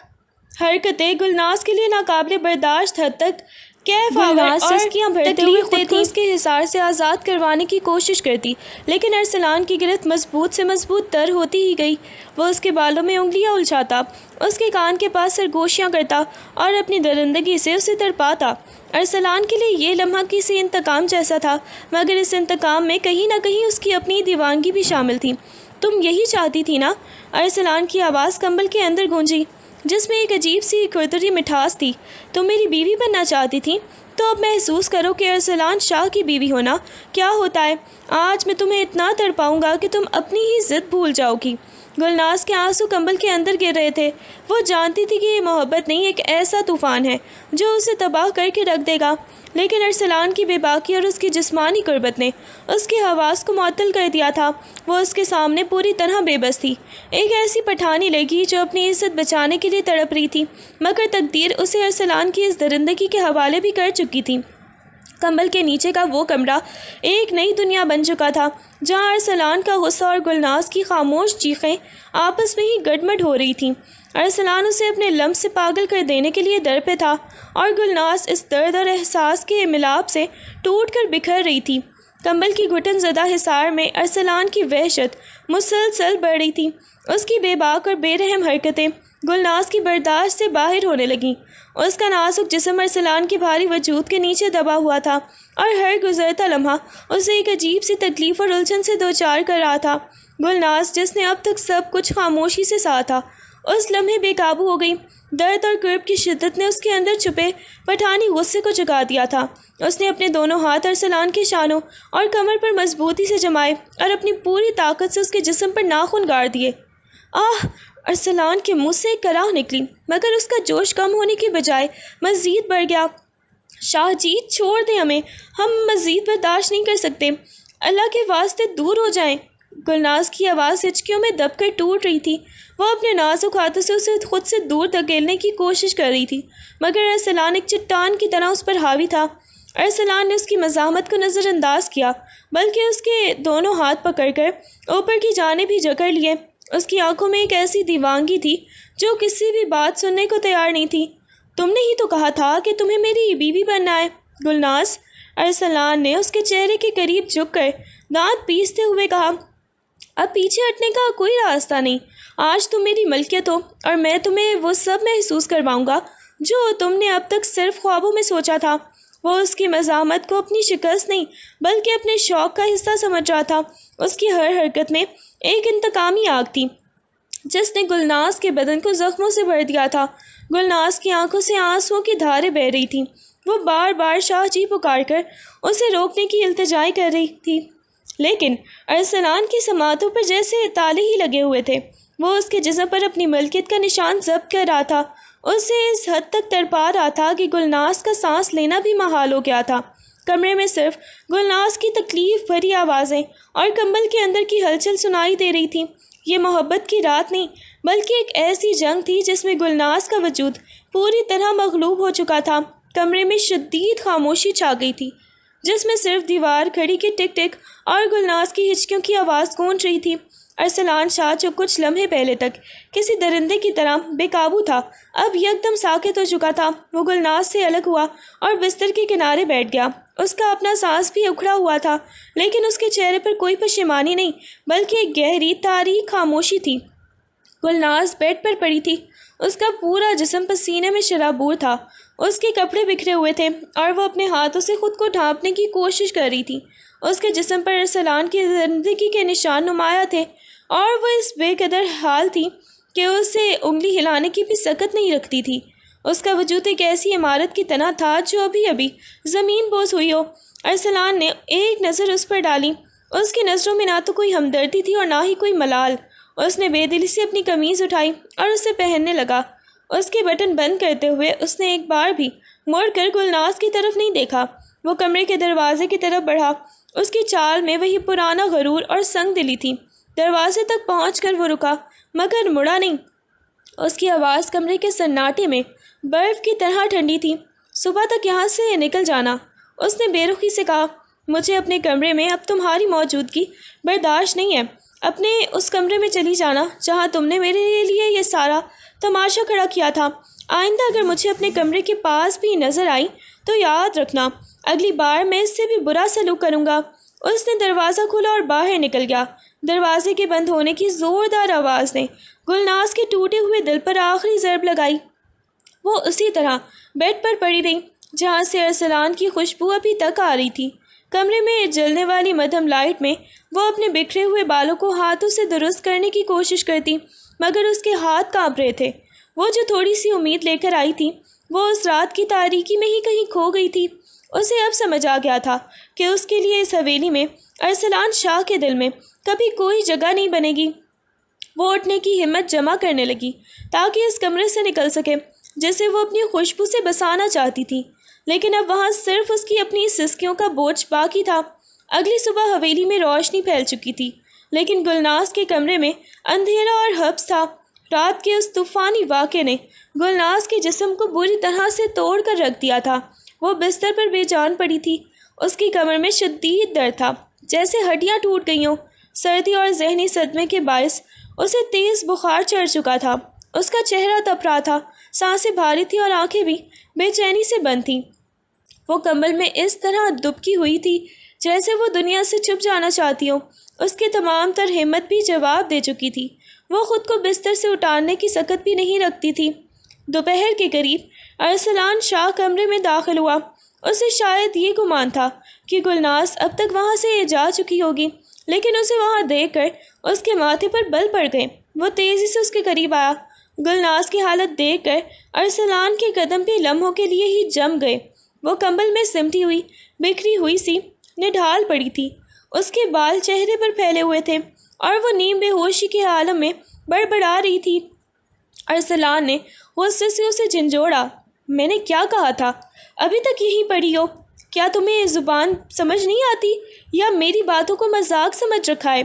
حرکتیں گلناز کے لیے ناقابل برداشت حد تک کیف آور اور تکلیف دیتی، اس کے حصار سے آزاد کروانے کی کوشش کرتی، لیکن ارسلان کی گرفت مضبوط سے مضبوط تر ہوتی ہی گئی۔ وہ اس کے بالوں میں انگلیاں الجھاتا، اس کے کان کے پاس سرگوشیاں کرتا اور اپنی درندگی سے اسے تڑپاتا۔ ارسلان کے لیے یہ لمحہ کسی انتقام جیسا تھا، مگر اس انتقام میں کہیں نہ کہیں اس کی اپنی دیوانگی بھی شامل تھی۔ تم یہی چاہتی تھی نا؟ ارسلان کی آواز کمبل کے اندر گونجی، جس میں ایک عجیب سی کھردری مٹھاس تھی۔ تم میری بیوی بننا چاہتی تھی؟ تو اب محسوس کرو کہ ارسلان شاہ کی بیوی ہونا کیا ہوتا ہے۔ آج میں تمہیں اتنا تڑپاؤں گا کہ تم اپنی ہی ضد بھول جاؤ گی۔ گلناز کے آنسو کمبل کے اندر گر رہے تھے۔ وہ جانتی تھی کہ یہ محبت نہیں، ایک ایسا طوفان ہے جو اسے تباہ کر کے رکھ دے گا، لیکن ارسلان کی بے باکی اور اس کی جسمانی قربت نے اس کے حواس کو معطل کر دیا تھا۔ وہ اس کے سامنے پوری طرح بے بس تھی، ایک ایسی پٹھانی لڑکی جو اپنی عزت بچانے کے لیے تڑپ رہی تھی، مگر تقدیر اسے ارسلان کی اس درندگی کے حوالے بھی کر چکی تھی۔ کمبل کے نیچے کا وہ کمرہ ایک نئی دنیا بن چکا تھا، جہاں ارسلان کا غصہ اور گلناز کی خاموش چیخیں آپس میں ہی گڈمڈ ہو رہی تھیں۔ ارسلان اسے اپنے لمس سے پاگل کر دینے کے لیے در پہ تھا، اور گلناز اس درد اور احساس کے ملاپ سے ٹوٹ کر بکھر رہی تھی۔ کمبل کی گھٹن زدہ حصار میں ارسلان کی وحشت مسلسل بڑھ رہی تھی۔ اس کی بے باک اور بے رحم حرکتیں گلناز کی برداشت سے باہر ہونے لگیں۔ اس کا نازک جسم ارسلان کے بھاری وجود کے نیچے دبا ہوا تھا، اور ہر گزرتا لمحہ اسے ایک عجیب سی تکلیف اور الجھن سے دوچار کر رہا تھا۔ گلناز، جس نے اب تک سب کچھ خاموشی سے سہا تھا، اس لمحے بے قابو ہو گئی۔ درد اور کرب کی شدت نے اس کے اندر چھپے پٹھانی غصے کو جگا دیا تھا۔ اس نے اپنے دونوں ہاتھ ارسلان کے شانوں اور کمر پر مضبوطی سے جمائے اور اپنی پوری طاقت سے اس کے جسم پر ناخن گاڑ دیے۔ آہ! ارسلان کے منہ سے ایک کراہ نکلی، مگر اس کا جوش کم ہونے کی بجائے مزید بڑھ گیا۔ شاہ جی، چھوڑ دیں ہمیں، ہم مزید برداشت نہیں کر سکتے، اللہ کے واسطے دور ہو جائیں۔ گلناز کی آواز ہچکیوں میں دب کر ٹوٹ رہی تھی۔ وہ اپنے نازک ہاتھوں سے اسے خود سے دور دھکیلنے کی کوشش کر رہی تھی، مگر ارسلان ایک چٹان کی طرح اس پر حاوی تھا۔ ارسلان نے اس کی مزاحمت کو نظر انداز کیا، بلکہ اس کے دونوں ہاتھ پکڑ کر اوپر کی جانب ہی جکڑ لیے۔ اس کی آنکھوں میں ایک ایسی دیوانگی تھی جو کسی بھی بات سننے کو تیار نہیں تھی۔ تم نے ہی تو کہا تھا کہ تمہیں میری بیوی بننا ہے گلناز، ارسلان نے اس کے چہرے کے قریب جھک کر دانت پیستے ہوئے کہا۔ اب پیچھے ہٹنے کا کوئی راستہ نہیں۔ آج تم میری ملکیت ہو، اور میں تمہیں وہ سب محسوس کرواؤں گا جو تم نے اب تک صرف خوابوں میں سوچا تھا۔ وہ اس کی مزاحمت کو اپنی شکست نہیں بلکہ اپنے شوق کا حصہ سمجھ رہا تھا۔ اس کی ہر حرکت میں ایک انتقامی آگ تھی جس نے گلناز کے بدن کو زخموں سے بھر دیا تھا۔ گلناز کی آنکھوں سے آنسوؤں کی دھاریں بہہ رہی تھیں۔ وہ بار بار شاہ جی پکار کر اسے روکنے کی التجائیں کر رہی تھی، لیکن ارسلان کی سماعتوں پر جیسے تالے ہی لگے ہوئے تھے۔ وہ اس کے جسم پر اپنی ملکیت کا نشان ضبط کر رہا تھا، اسے اس حد تک تڑپا رہا تھا کہ گلناز کا سانس لینا بھی محال ہو گیا تھا۔ کمرے میں صرف گلناز کی تکلیف بھری آوازیں اور کمبل کے اندر کی ہلچل سنائی دے رہی تھی۔ یہ محبت کی رات نہیں بلکہ ایک ایسی جنگ تھی جس میں گلناز کا وجود پوری طرح مغلوب ہو چکا تھا۔ کمرے میں شدید خاموشی چھا گئی تھی۔ جس میں صرف دیوار کھڑی کی ٹک ٹک اور گلناز کی ہچکیوں کی آواز گونج رہی تھی۔ ارسلان شاہ جو کچھ لمحے پہلے تک کسی درندے کی طرح بے قابو تھا، اب یکدم ساکت ہو چکا تھا۔ وہ گلناز سے الگ ہوا اور بستر کے کنارے بیٹھ گیا۔ اس کا اپنا سانس بھی اکھڑا ہوا تھا، لیکن اس کے چہرے پر کوئی پشیمانی نہیں، بلکہ ایک گہری تاریک خاموشی تھی۔ گلناز بیڈ پر پڑی تھی، اس کا پورا جسم پسینے میں شرابور تھا، اس کے کپڑے بکھرے ہوئے تھے اور وہ اپنے ہاتھوں سے خود کو ڈھانپنے کی کوشش کر رہی تھی۔ اس کے جسم پر ارسلان کی زندگی کے نشان نمایاں تھے اور وہ اس بے قدر حال تھی کہ اسے انگلی ہلانے کی بھی سکت نہیں رکھتی تھی۔ اس کا وجود ایک ایسی عمارت کی طرح تھا جو ابھی ابھی زمین بوس ہوئی ہو۔ ارسلان نے ایک نظر اس پر ڈالی، اس کی نظروں میں نہ تو کوئی ہمدردی تھی اور نہ ہی کوئی ملال۔ اس نے بے دلی سے اپنی قمیض اٹھائی اور اسے پہننے لگا۔ اس کے بٹن بند کرتے ہوئے اس نے ایک بار بھی مڑ کر گلناز کی طرف نہیں دیکھا۔ وہ کمرے کے دروازے کی طرف بڑھا، اس کی چال میں وہی پرانا غرور اور سنگ دلی تھی۔ دروازے تک پہنچ کر وہ رکا، مگر مڑا نہیں۔ اس کی آواز کمرے کے سناٹے میں برف کی طرح ٹھنڈی تھی۔ صبح تک یہاں سے نکل جانا، اس نے بے رخی سے کہا۔ مجھے اپنے کمرے میں اب تمہاری موجودگی برداشت نہیں ہے۔ اپنے اس کمرے میں چلی جانا جہاں تم نے میرے لیے یہ سارا تماشا کھڑا کیا تھا۔ آئندہ اگر مجھے اپنے کمرے کے پاس بھی نظر آئی تو یاد رکھنا، اگلی بار میں اس سے بھی برا سلوک کروں گا۔ اس نے دروازہ کھولا اور باہر نکل گیا۔ دروازے کے بند ہونے کی زوردار آواز نے گلناز کے ٹوٹے ہوئے دل پر آخری ضرب لگائی۔ وہ اسی طرح بیڈ پر پڑی رہی جہاں سے ارسلان کی خوشبو ابھی تک آ رہی تھی۔ کمرے میں جلنے والی مدھم لائٹ میں وہ اپنے بکھرے ہوئے بالوں کو ہاتھوں سے درست کرنے کی کوشش کرتی، مگر اس کے ہاتھ کانپ رہے تھے۔ وہ جو تھوڑی سی امید لے کر آئی تھی وہ اس رات کی تاریکی میں ہی کہیں کھو گئی تھی۔ اسے اب سمجھ آ گیا تھا کہ اس کے لیے اس حویلی میں، ارسلان شاہ کے دل میں کبھی کوئی جگہ نہیں بنے گی۔ وہ اٹھنے کی ہمت جمع کرنے لگی تاکہ اس کمرے سے نکل سکے جسے وہ اپنی خوشبو سے بسانا چاہتی تھی، لیکن اب وہاں صرف اس کی اپنی سسکیوں کا بوجھ باقی تھا۔ اگلی صبح حویلی میں روشنی پھیل چکی تھی، لیکن گلناز کے کمرے میں اندھیرا اور حبس تھا۔ رات کے اس طوفانی واقعے نے گلناز کے جسم کو بری طرح سے توڑ کر رکھ دیا تھا۔ وہ بستر پر بے جان پڑی تھی، اس کی کمر میں شدید درد تھا، جیسے ہڈیاں ٹوٹ گئی ہوں۔ سردی اور ذہنی صدمے کے باعث اسے تیز بخار چڑھ چکا تھا۔ اس کا چہرہ تپ رہا تھا، سانسیں بھاری تھی اور آنکھیں بھی بے چینی سے بند تھیں۔ وہ کمبل میں اس طرح دبکی ہوئی تھی جیسے وہ دنیا سے چھپ جانا چاہتی ہو۔ اس کی تمام تر ہمت بھی جواب دے چکی تھی، وہ خود کو بستر سے اٹھانے کی سکت بھی نہیں رکھتی تھی۔ دوپہر کے قریب ارسلان شاہ کمرے میں داخل ہوا۔ اسے شاید یہ گمان تھا کہ گلناز اب تک وہاں سے جا چکی ہوگی، لیکن اسے وہاں دیکھ کر اس کے ماتھے پر بل پڑ گئے۔ وہ تیزی سے اس کے قریب آیا۔ گلناز کی حالت دیکھ کر ارسلان کے قدم بھی لمحوں کے لیے ہی جم گئے۔ وہ کمبل میں سمٹی ہوئی بکھری ہوئی سی نڈھال پڑی تھی، اس کے بال چہرے پر پھیلے ہوئے تھے اور وہ نیم بے ہوشی کے عالم میں بڑبڑا رہی تھی۔ ارسلان نے غصے سے اسے جھنجھوڑا۔ میں نے کیا کہا تھا؟ ابھی تک یہیں پڑی ہو؟ کیا تمہیں زبان سمجھ نہیں آتی یا میری باتوں کو مذاق سمجھ رکھا ہے؟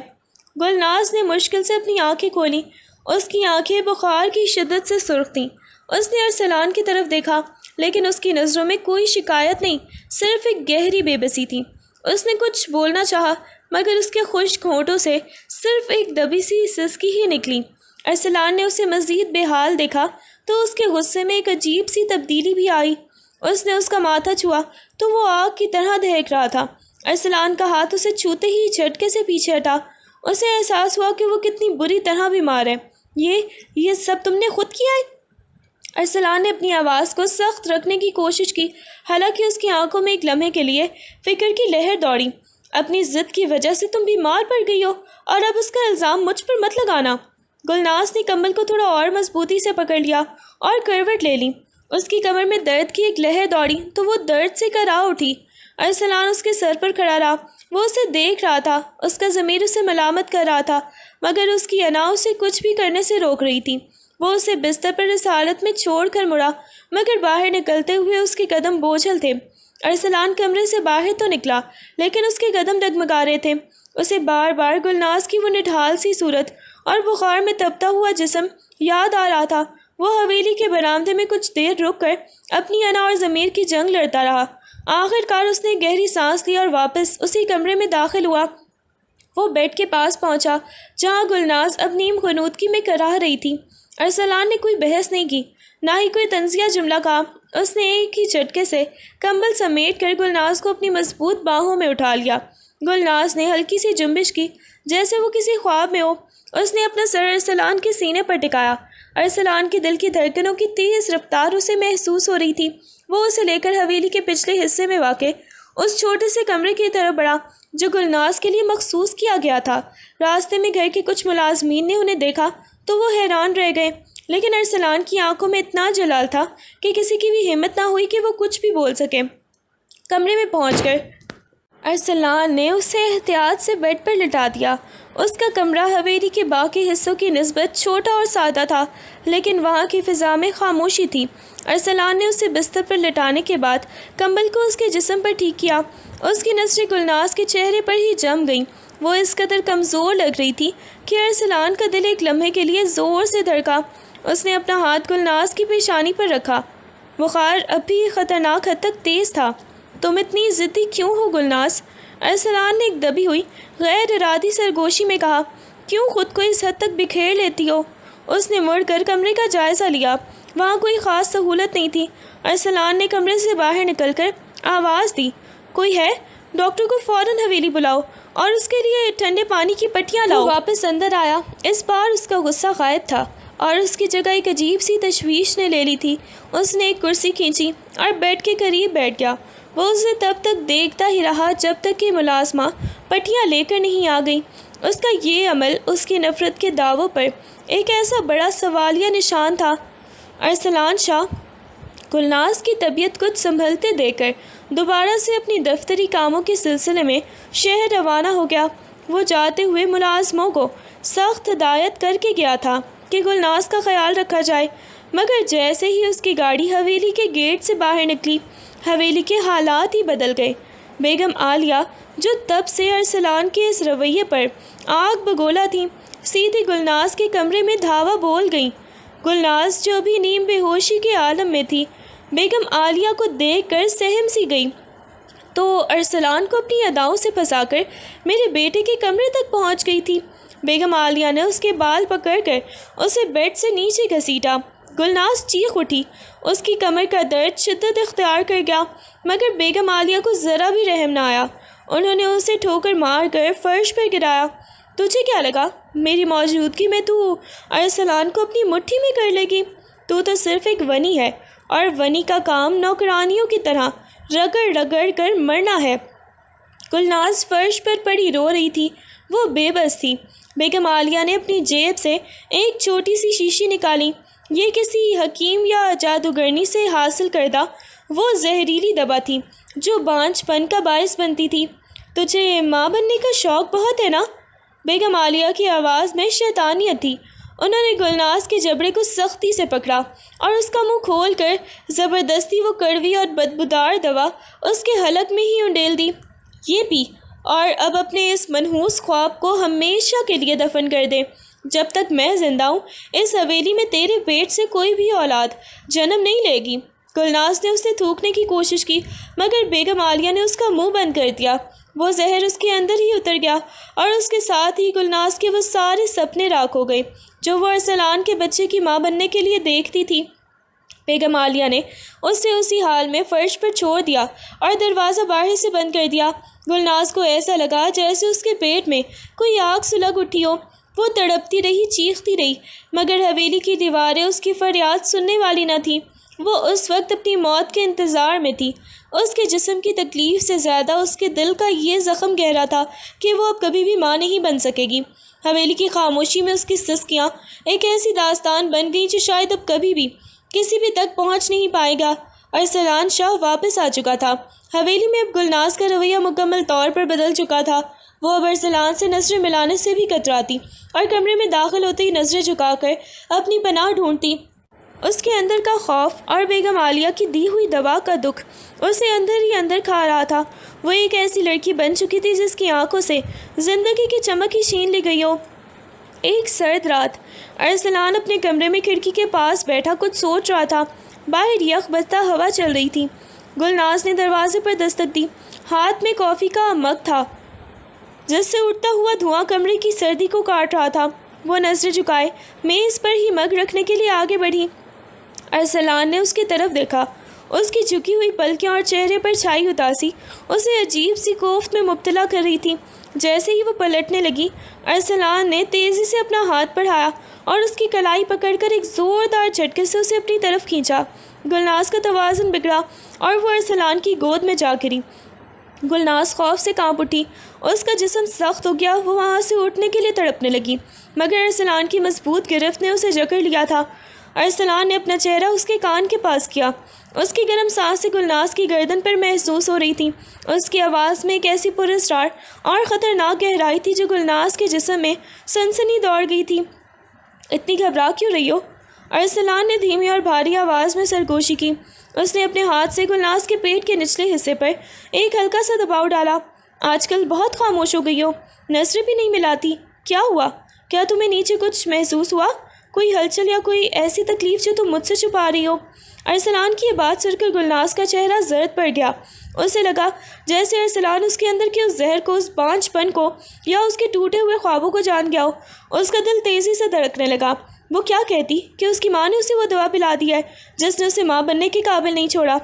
گلناز نے مشکل سے اپنی آنکھیں کھولیں، اس کی آنکھیں بخار کی شدت سے سرخ تھیں۔ اس نے ارسلان کی طرف دیکھا، لیکن اس کی نظروں میں کوئی شکایت نہیں، صرف ایک گہری بے بسی تھی۔ اس نے کچھ بولنا چاہا، مگر اس کے خشک ہونٹوں سے صرف ایک دبی سی سسکی ہی نکلی۔ ارسلان نے اسے مزید بے حال دیکھا تو اس کے غصے میں ایک عجیب سی تبدیلی بھی آئی۔ اس نے اس کا ماتھا چھوا تو وہ آگ کی طرح دہک رہا تھا۔ ارسلان کا ہاتھ اسے چھوتے ہی جھٹکے سے پیچھے ہٹا۔ اسے احساس ہوا کہ وہ کتنی بری طرح بیمار ہے۔ یہ سب تم نے خود کیا ہے؟ ارسلان نے اپنی آواز کو سخت رکھنے کی کوشش کی، حالانکہ اس کی آنکھوں میں ایک لمحے کے لیے فکر کی لہر دوڑی۔ اپنی ضد کی وجہ سے تم بیمار پڑ گئی ہو اور اب اس کا الزام مجھ پر مت لگانا۔ گلناز نے کمبل کو تھوڑا اور مضبوطی سے پکڑ لیا اور کروٹ لے لی۔ اس کی کمر میں درد کی ایک لہر دوڑی تو وہ درد سے کرا اٹھی۔ ارسلان اس کے سر پر کھڑا رہا، وہ اسے دیکھ رہا تھا۔ اس کا ضمیر اسے ملامت کر رہا تھا، مگر اس کی انا اسے کچھ بھی کرنے سے روک رہی تھی۔ وہ اسے بستر پر اس حالت میں چھوڑ کر مڑا، مگر باہر نکلتے ہوئے اس کے قدم بوجھل تھے۔ ارسلان کمرے سے باہر تو نکلا، لیکن اس کے قدم ڈگمگا رہے تھے۔ اسے بار بار گلناز کی وہ نڈھال سی صورت اور بخار میں تپتا ہوا جسم یاد آ رہا تھا۔ وہ حویلی کے برآمدے میں کچھ دیر رک کر اپنی انا اور ضمیر کی جنگ لڑتا رہا۔ آخر کار اس نے گہری سانس لی اور واپس اسی کمرے میں داخل ہوا۔ وہ بیڈ کے پاس پہنچا جہاں گلناز اب نیم غنودگی میں کراہ رہی تھی۔ ارسلان نے کوئی بحث نہیں کی، نہ ہی کوئی طنزیہ جملہ کہا۔ اس نے ایک ہی جھٹکے سے کمبل سمیٹ کر گلناز کو اپنی مضبوط باہوں میں اٹھا لیا۔ گلناز نے ہلکی سی جنبش کی جیسے وہ کسی خواب میں ہو۔ اس نے اپنا سر ارسلان کے سینے پر ٹکایا۔ ارسلان کے دل کی دھڑکنوں کی تیز رفتار اسے محسوس ہو رہی تھی۔ وہ اسے لے کر حویلی کے پچھلے حصے میں واقع اس چھوٹے سے کمرے کی طرف بڑھا جو گلناز کے لیے مخصوص کیا گیا تھا۔ راستے میں گھر کے کچھ ملازمین نے انہیں دیکھا تو وہ حیران رہ گئے، لیکن ارسلان کی آنکھوں میں اتنا جلال تھا کہ کسی کی بھی ہمت نہ ہوئی کہ وہ کچھ بھی بول سکے۔ کمرے میں پہنچ کر ارسلان نے اسے احتیاط سے بیڈ پر لٹا دیا۔ اس کا کمرہ حویلی کے باقی حصوں کی نسبت چھوٹا اور سادہ تھا، لیکن وہاں کی فضا میں خاموشی تھی۔ ارسلان نے اسے بستر پر لٹانے کے بعد کمبل کو اس کے جسم پر ٹھیک کیا۔ اس کی نظریں گلناز کے چہرے پر ہی جم گئیں۔ وہ اس قدر کمزور لگ رہی تھی کہ ارسلان کا دل ایک لمحے کے لیے زور سے دھڑکا۔ اس نے اپنا ہاتھ گلناز کی پیشانی پر رکھا۔ بخار اب بھی خطرناک حد تک تیز تھا۔ تم اتنی ضدی کیوں ہو گلناز؟ ارسلان نے ایک دبی ہوئی غیر ارادی سرگوشی میں کہا۔ کیوں خود کو اس حد تک بکھیر لیتی ہو؟ اس نے مڑ کر کمرے کا جائزہ لیا۔ وہاں کوئی خاص سہولت نہیں تھی۔ ارسلان نے کمرے سے باہر نکل کر آواز دی، کوئی ہے؟ ڈاکٹر کو فوراً حویلی بلاؤ اور اس کے لیے ٹھنڈے پانی کی پٹیاں لاؤ۔ وہ واپس اندر آیا۔ اس بار اس کا غصہ غائب تھا اور اس کی جگہ ایک عجیب سی تشویش نے لے لی تھی۔ اس نے ایک کرسی کھینچی اور بیڈ کے قریب بیٹھ گیا۔ وہ اسے تب تک دیکھتا ہی رہا جب تک کہ ملازمہ پٹیاں لے کر نہیں آ گئی۔ اس کا یہ عمل اس کی نفرت کے دعووں پر ایک ایسا بڑا سوالیہ نشان تھا۔ ارسلان شاہ گلناز کی طبیعت کچھ سنبھلتے دیکھ کر دوبارہ سے اپنی دفتری کاموں کے سلسلے میں شہر روانہ ہو گیا۔ وہ جاتے ہوئے ملازموں کو سخت ہدایت کر کے گیا تھا کہ گلناز کا خیال رکھا جائے، مگر جیسے ہی اس کی گاڑی حویلی کے گیٹ سے باہر نکلی، حویلی کے حالات ہی بدل گئے۔ بیگم عالیہ جو تب سے ارسلان کے اس رویے پر آگ بگولا تھی، سیدھی گلناز کے کمرے میں دھاوا بول گئیں۔ گلناز جو بھی نیم بے ہوشی کے عالم میں تھی، بیگم عالیہ کو دیکھ کر سہم سی گئی تو ارسلان کو اپنی اداؤں سے پھنسا کر میرے بیٹے کے کمرے تک پہنچ گئی تھی۔ بیگم عالیہ نے اس کے بال پکڑ کر اسے بیڈ سے نیچے گھسیٹا۔ گلناز چیخ اٹھی۔ اس کی کمر کا درد شدت اختیار کر گیا، مگر بیگم عالیہ کو ذرا بھی رحم نہ آیا۔ انہوں نے اسے ٹھوکر مار کر فرش پر گرایا۔ تجھے کیا لگا میری موجودگی میں تو ارسلان کو اپنی مٹھی میں کر لے گی؟ تو صرف ایک ونی ہے، اور ونی کا کام نوکرانیوں کی طرح رگڑ رگڑ کر مرنا ہے۔ گلناز فرش پر پڑی رو رہی تھی۔ وہ بے بس تھی۔ بیگم عالیہ نے اپنی جیب سے ایک چھوٹی سی شیشی نکالی۔ یہ کسی حکیم یا جادوگرنی سے حاصل کردہ وہ زہریلی دوا تھی جو بانجھ پن کا باعث بنتی تھی۔ تجھے ماں بننے کا شوق بہت ہے نا؟ بیگم عالیہ کی آواز میں شیطانیت تھی۔ انہوں نے گلناز کے جبڑے کو سختی سے پکڑا اور اس کا منہ کھول کر زبردستی وہ کڑوی اور بدبودار دوا اس کے حلق میں ہی انڈیل دی۔ یہ پی اور اب اپنے اس منحوس خواب کو ہمیشہ کے لیے دفن کر دے۔ جب تک میں زندہ ہوں اس حویلی میں تیرے پیٹ سے کوئی بھی اولاد جنم نہیں لے گی۔ گلناز نے اسے تھوکنے کی کوشش کی، مگر بیگم عالیہ نے اس کا منہ بند کر دیا۔ وہ زہر اس کے اندر ہی اتر گیا اور اس کے ساتھ ہی گلناز کے وہ سارے سپنے راکھ ہو گئے جو وہ ارسلان کے بچے کی ماں بننے کے لیے دیکھتی تھی۔ بیگم عالیہ نے اسے اسی حال میں فرش پر چھوڑ دیا اور دروازہ باہر سے بند کر دیا۔ گلناز کو ایسا لگا جیسے اس کے پیٹ میں کوئی آگ سلگ اٹھی ہو۔ وہ تڑپتی رہی، چیختی رہی، مگر حویلی کی دیواریں اس کی فریاد سننے والی نہ تھیں۔ وہ اس وقت اپنی موت کے انتظار میں تھی۔ اس کے جسم کی تکلیف سے زیادہ اس کے دل کا یہ زخم گہرا تھا کہ وہ اب کبھی بھی ماں نہیں بن سکے گی۔ حویلی کی خاموشی میں اس کی سسکیاں ایک ایسی داستان بن گئی جو شاید اب کبھی بھی کسی بھی تک پہنچ نہیں پائے گا۔ ارسلان شاہ واپس آ چکا تھا۔ حویلی میں اب گلناز کا رویہ مکمل طور پر بدل چکا تھا۔ وہ اب ارسلان سے نظریں ملانے سے بھی کتراتی اور کمرے میں داخل ہوتے ہی نظریں جھکا کر اپنی پناہ ڈھونڈتی۔ اس کے اندر کا خوف اور بیگم عالیہ کی دی ہوئی دوا کا دکھ اسے اندر ہی اندر کھا رہا تھا۔ وہ ایک ایسی لڑکی بن چکی تھی جس کی آنکھوں سے زندگی کی چمک ہی چھین لی گئی ہو۔ ایک سرد رات ارسلان اپنے کمرے میں کھڑکی کے پاس بیٹھا کچھ سوچ رہا تھا۔ باہر یخ بستا ہوا چل رہی تھی۔ گلناز نے دروازے پر دستک دی۔ ہاتھ میں کافی کا مگ تھا جس سے اٹھتا ہوا دھواں کمرے کی سردی کو کاٹ رہا تھا۔ وہ نظریں جھکائے میز پر ہی مگ رکھنے کے لیے آگے بڑھی۔ ارسلان نے اس کی طرف دیکھا۔ اس کی جھکی ہوئی پلکیں اور چہرے پر چھائی اداسی اسے عجیب سی کوفت میں مبتلا کر رہی تھی۔ جیسے ہی وہ پلٹنے لگی، ارسلان نے تیزی سے اپنا ہاتھ بڑھایا اور اس کی کلائی پکڑ کر ایک زوردار جھٹکے سے اسے اپنی طرف کھینچا۔ گلناز کا توازن بگڑا اور وہ ارسلان کی گود میں جا گری۔ گلناز خوف سے کانپ اٹھی۔ اس کا جسم سخت ہو گیا۔ وہ وہاں سے اٹھنے کے لیے تڑپنے لگی، مگر ارسلان کی مضبوط گرفت نے اسے جکڑ لیا تھا۔ ارسلان نے اپنا چہرہ اس کے کان کے پاس کیا۔ اس کی گرم سانسیں گلناز کی گردن پر محسوس ہو رہی تھیں۔ اس کی آواز میں ایک ایسی پراسرار اور خطرناک گہرائی تھی جو گلناز کے جسم میں سنسنی دوڑ گئی تھی۔ اتنی گھبرا کیوں رہی ہو؟ ارسلان نے دھیمی اور بھاری آواز میں سرگوشی کی۔ اس نے اپنے ہاتھ سے گلناز کے پیٹ کے نچلے حصے پر ایک ہلکا سا دباؤ ڈالا۔ آج کل بہت خاموش ہو گئی ہو، نظریں بھی نہیں ملاتی۔ کیا ہوا؟ کیا تمہیں نیچے کچھ محسوس ہوا؟ کوئی ہلچل یا کوئی ایسی تکلیف جو تم مجھ سے چھپا رہی ہو؟ ارسلان کی یہ بات سن کر گلناز کا چہرہ زرد پڑ گیا۔ اسے لگا جیسے ارسلان اس کے اندر کے اس زہر کو، اس بانجھ پن کو یا اس کے ٹوٹے ہوئے خوابوں کو جان گیا ہو۔ اس کا دل تیزی سے دھڑکنے لگا۔ وہ کیا کہتی کہ اس کی ماں نے اسے وہ دوا پلا دی ہے جس نے اسے ماں بننے کے قابل نہیں چھوڑا۔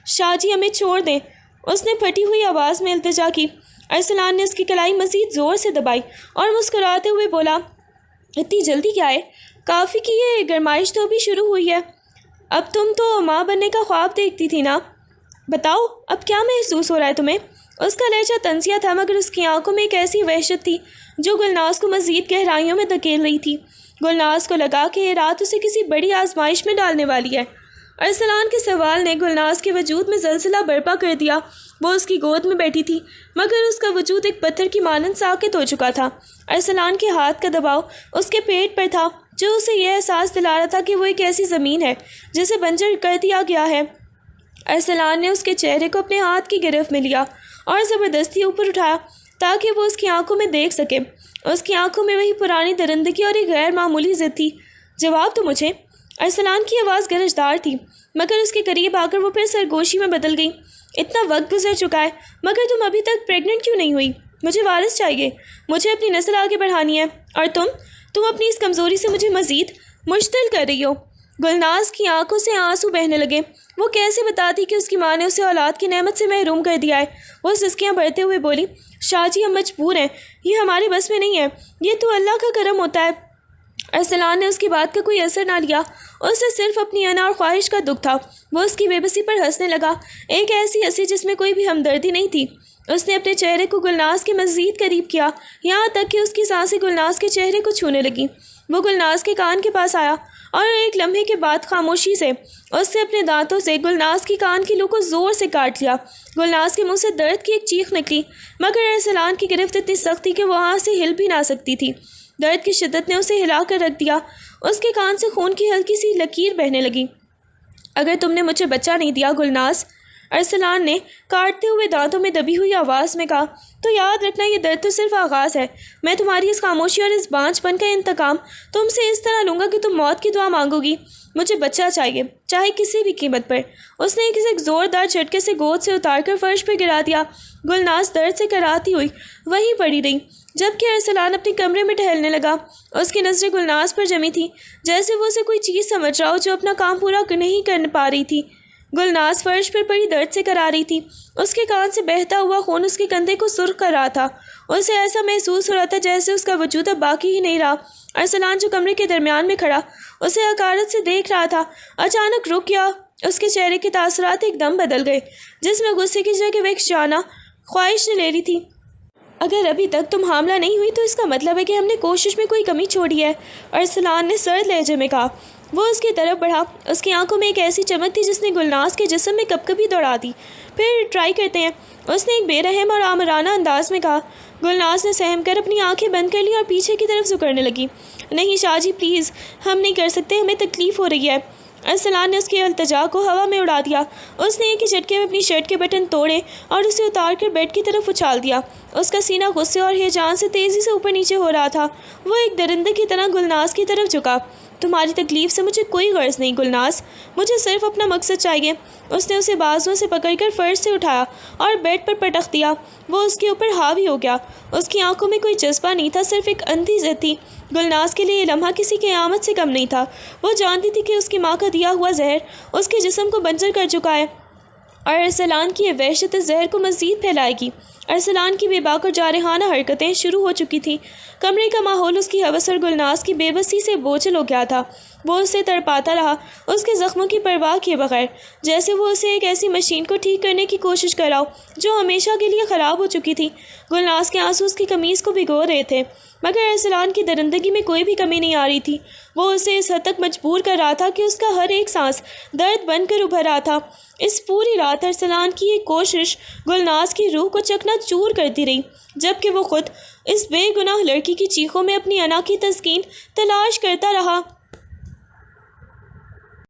شاہ جی ہمیں چھوڑ دیں، اس نے پھٹی ہوئی آواز میں التجا کی۔ ارسلان نے اس کی کلائی مزید زور سے دبائی اور مسکراتے ہوئے بولا، اتنی جلدی کیا ہے؟ کافی کی یہ گرمائش تو ابھی شروع ہوئی ہے۔ اب تم تو ماں بننے کا خواب دیکھتی تھی نا؟ بتاؤ اب کیا محسوس ہو رہا ہے تمہیں؟ اس کا لہجہ طنزیہ تھا، مگر اس کی آنکھوں میں ایک ایسی وحشت تھی جو گلناز کو مزید گہرائیوں میں دھکیل رہی تھی۔ گلناز کو لگا کہ یہ رات اسے کسی بڑی آزمائش میں ڈالنے والی ہے۔ ارسلان کے سوال نے گلناز کے وجود میں زلزلہ برپا کر دیا۔ وہ اس کی گود میں بیٹھی تھی، مگر اس کا وجود ایک پتھر کی مانند ساکت ہو چکا تھا۔ ارسلان کے ہاتھ کا دباؤ اس کے پیٹ پر تھا جو اسے یہ احساس دلا رہا تھا کہ وہ ایک ایسی زمین ہے جسے بنجر کر دیا گیا ہے۔ ارسلان نے اس کے چہرے کو اپنے ہاتھ کی گرفت میں لیا اور زبردستی اوپر اٹھایا تاکہ وہ اس کی آنکھوں میں دیکھ سکے۔ اس کی آنکھوں میں وہی پرانی درندگی اور ایک غیر معمولی ضد تھی۔ جواب تو مجھے۔ ارسلان کی آواز گرجدار تھی، مگر اس کے قریب آ کر وہ پھر سرگوشی میں بدل گئی۔ اتنا وقت گزر چکا ہے مگر تم ابھی تک پریگننٹ کیوں نہیں ہوئی؟ مجھے وارث چاہیے، مجھے اپنی نسل آگے بڑھانی ہے، اور تم اپنی اس کمزوری سے مجھے مزید مشتعل کر رہی ہو۔ گلناز کی آنکھوں سے آنسو بہنے لگے۔ وہ کیسے بتاتی کہ اس کی ماں نے اسے اولاد کی نعمت سے محروم کر دیا ہے؟ وہ سسکیاں بھرتے ہوئے بولی، شاہ جی ہم مجبور ہیں، یہ ہمارے بس میں نہیں ہے، یہ تو اللہ کا کرم ہوتا ہے۔ ارسلان نے اس کی بات کا کوئی اثر نہ لیا۔ اسے صرف اپنی انا اور خواہش کا دکھ تھا۔ وہ اس کی بے بسی پر ہنسنے لگا، ایک ایسی ہنسی جس میں کوئی بھی ہمدردی نہیں تھی۔ اس نے اپنے چہرے کو گلناز کے مزید قریب کیا، یہاں تک کہ اس کی سانسیں گلناز کے چہرے کو چھونے لگیں۔ وہ گلناز کے کان کے پاس آیا اور ایک لمحے کے بعد خاموشی سے اس سے اپنے دانتوں سے گلناز کی کان کی لو کو زور سے کاٹ لیا۔ گلناز کے منہ سے درد کی ایک چیخ نکلی، مگر ارسلان کی گرفت اتنی سخت تھی کہ وہ وہاں سے ہل بھی نہ سکتی تھی۔ درد کی شدت نے اسے ہلا کر رکھ دیا۔ اس کے کان سے خون کی ہلکی سی لکیر بہنے لگی۔ اگر تم نے مجھے بچہ نہیں دیا گلناز، ارسلان نے کاٹتے ہوئے دانتوں میں دبی ہوئی آواز میں کہا، تو یاد رکھنا یہ درد تو صرف آغاز ہے۔ میں تمہاری اس خاموشی اور اس بانجھ پن کا انتقام تم سے اس طرح لوں گا کہ تم موت کی دعا مانگو گی۔ مجھے بچہ چاہیے، چاہے کسی بھی قیمت پر۔ اس نے ایک زوردار جھٹکے سے گود سے اتار کر فرش پر گرا دیا۔ گلناز درد سے کراتی ہوئی وہیں پڑی رہی، جبکہ ارسلان اپنے کمرے میں ٹہلنے لگا۔ اس کی نظریں گلناز پر جمی تھی، جیسے وہ اسے کوئی چیز سمجھ رہا ہو جو اپنا کام پورا نہیں کر پا رہی تھی۔ گلناز فرش پر پڑی درد سے کرا رہی تھی۔ اس کے کان سے بہتا ہوا خون اس کے کندھے کو سرخ کر رہا تھا۔ اسے ایسا محسوس ہو رہا تھا جیسے اس کا وجود اب باقی ہی نہیں رہا۔ ارسلان جو کمرے کے درمیان میں کھڑا اسے حقارت سے دیکھ رہا تھا، اچانک رک گیا۔ اس کے چہرے کے تاثرات ایک دم بدل گئے، جس میں غصے کی جگہ وہ ایک شانہ خواہش نے لے لی تھی۔ اگر ابھی تک تم حاملہ نہیں ہوئی تو اس کا مطلب ہے کہ ہم نے کوشش میں کوئی کمی چھوڑی ہے، ارسلان نے سرد لہجے میں کہا۔ وہ اس کی طرف بڑھا۔ اس کی آنکھوں میں ایک ایسی چمک تھی جس نے گلناز کے جسم میں کپکپی دوڑا دی۔ پھر ٹرائی کرتے ہیں، اس نے ایک بے رحم اور آمرانہ انداز میں کہا۔ گلناز نے سہم کر اپنی آنکھیں بند کر لی اور پیچھے کی طرف جھکنے لگی۔ نہیں شاہ جی پلیز، ہم نہیں کر سکتے، ہمیں تکلیف ہو رہی ہے۔ ارسلان نے اس کی التجا کو ہوا میں اڑا دیا۔ اس نے ایک ہی جھٹکے میں اپنی شرٹ کے بٹن توڑے اور اسے اتار کر بیڈ کی طرف اچھال دیا۔ اس کا سینہ غصے اور ہیجان سے تیزی سے اوپر نیچے ہو رہا تھا۔ وہ ایک درندے کی طرح گلناز کی طرف جھکا۔ تمہاری تکلیف سے مجھے کوئی غرض نہیں گلناز، مجھے صرف اپنا مقصد چاہیے۔ اس نے اسے بازوؤں سے پکڑ کر فرش سے اٹھایا اور بیڈ پر پٹخ دیا۔ وہ اس کے اوپر حاوی ہو گیا۔ اس کی آنکھوں میں کوئی جذبہ نہیں تھا، صرف ایک اندھی ضد تھی۔ گلناز کے لیے یہ لمحہ کسی قیامت سے کم نہیں تھا۔ وہ جانتی تھی کہ اس کی ماں کا دیا ہوا زہر اس کے جسم کو بنجر کر چکا ہے اور ارسلان کی یہ وحشت اس زہر کو مزید پھیلائے گی۔ ارسلان کی بے باک اور جارحانہ حرکتیں شروع ہو چکی تھیں۔ کمرے کا ماحول اس کی ہوس اور گلناز کی بے بسی سے بوجھل ہو گیا تھا۔ وہ اسے تڑپاتا رہا، اس کے زخموں کی پرواہ کیے بغیر، جیسے وہ اسے ایک ایسی مشین کو ٹھیک کرنے کی کوشش کر رہا ہو جو ہمیشہ کے لیے خراب ہو چکی تھی۔ گلناز کے آنسو اس کی قمیض کو بھگو رہے تھے، مگر ارسلان کی درندگی میں کوئی بھی کمی نہیں آ رہی تھی۔ وہ اسے اس حد تک مجبور کر رہا تھا کہ اس کا ہر ایک سانس درد بن کر ابھر رہا تھا۔ اس پوری رات ارسلان کی یہ کوشش گلناز کی روح کو چکنا چور کرتی رہی، جبکہ وہ خود اس بے گناہ لڑکی کی چیخوں میں اپنی انا کی تسکین تلاش کرتا رہا۔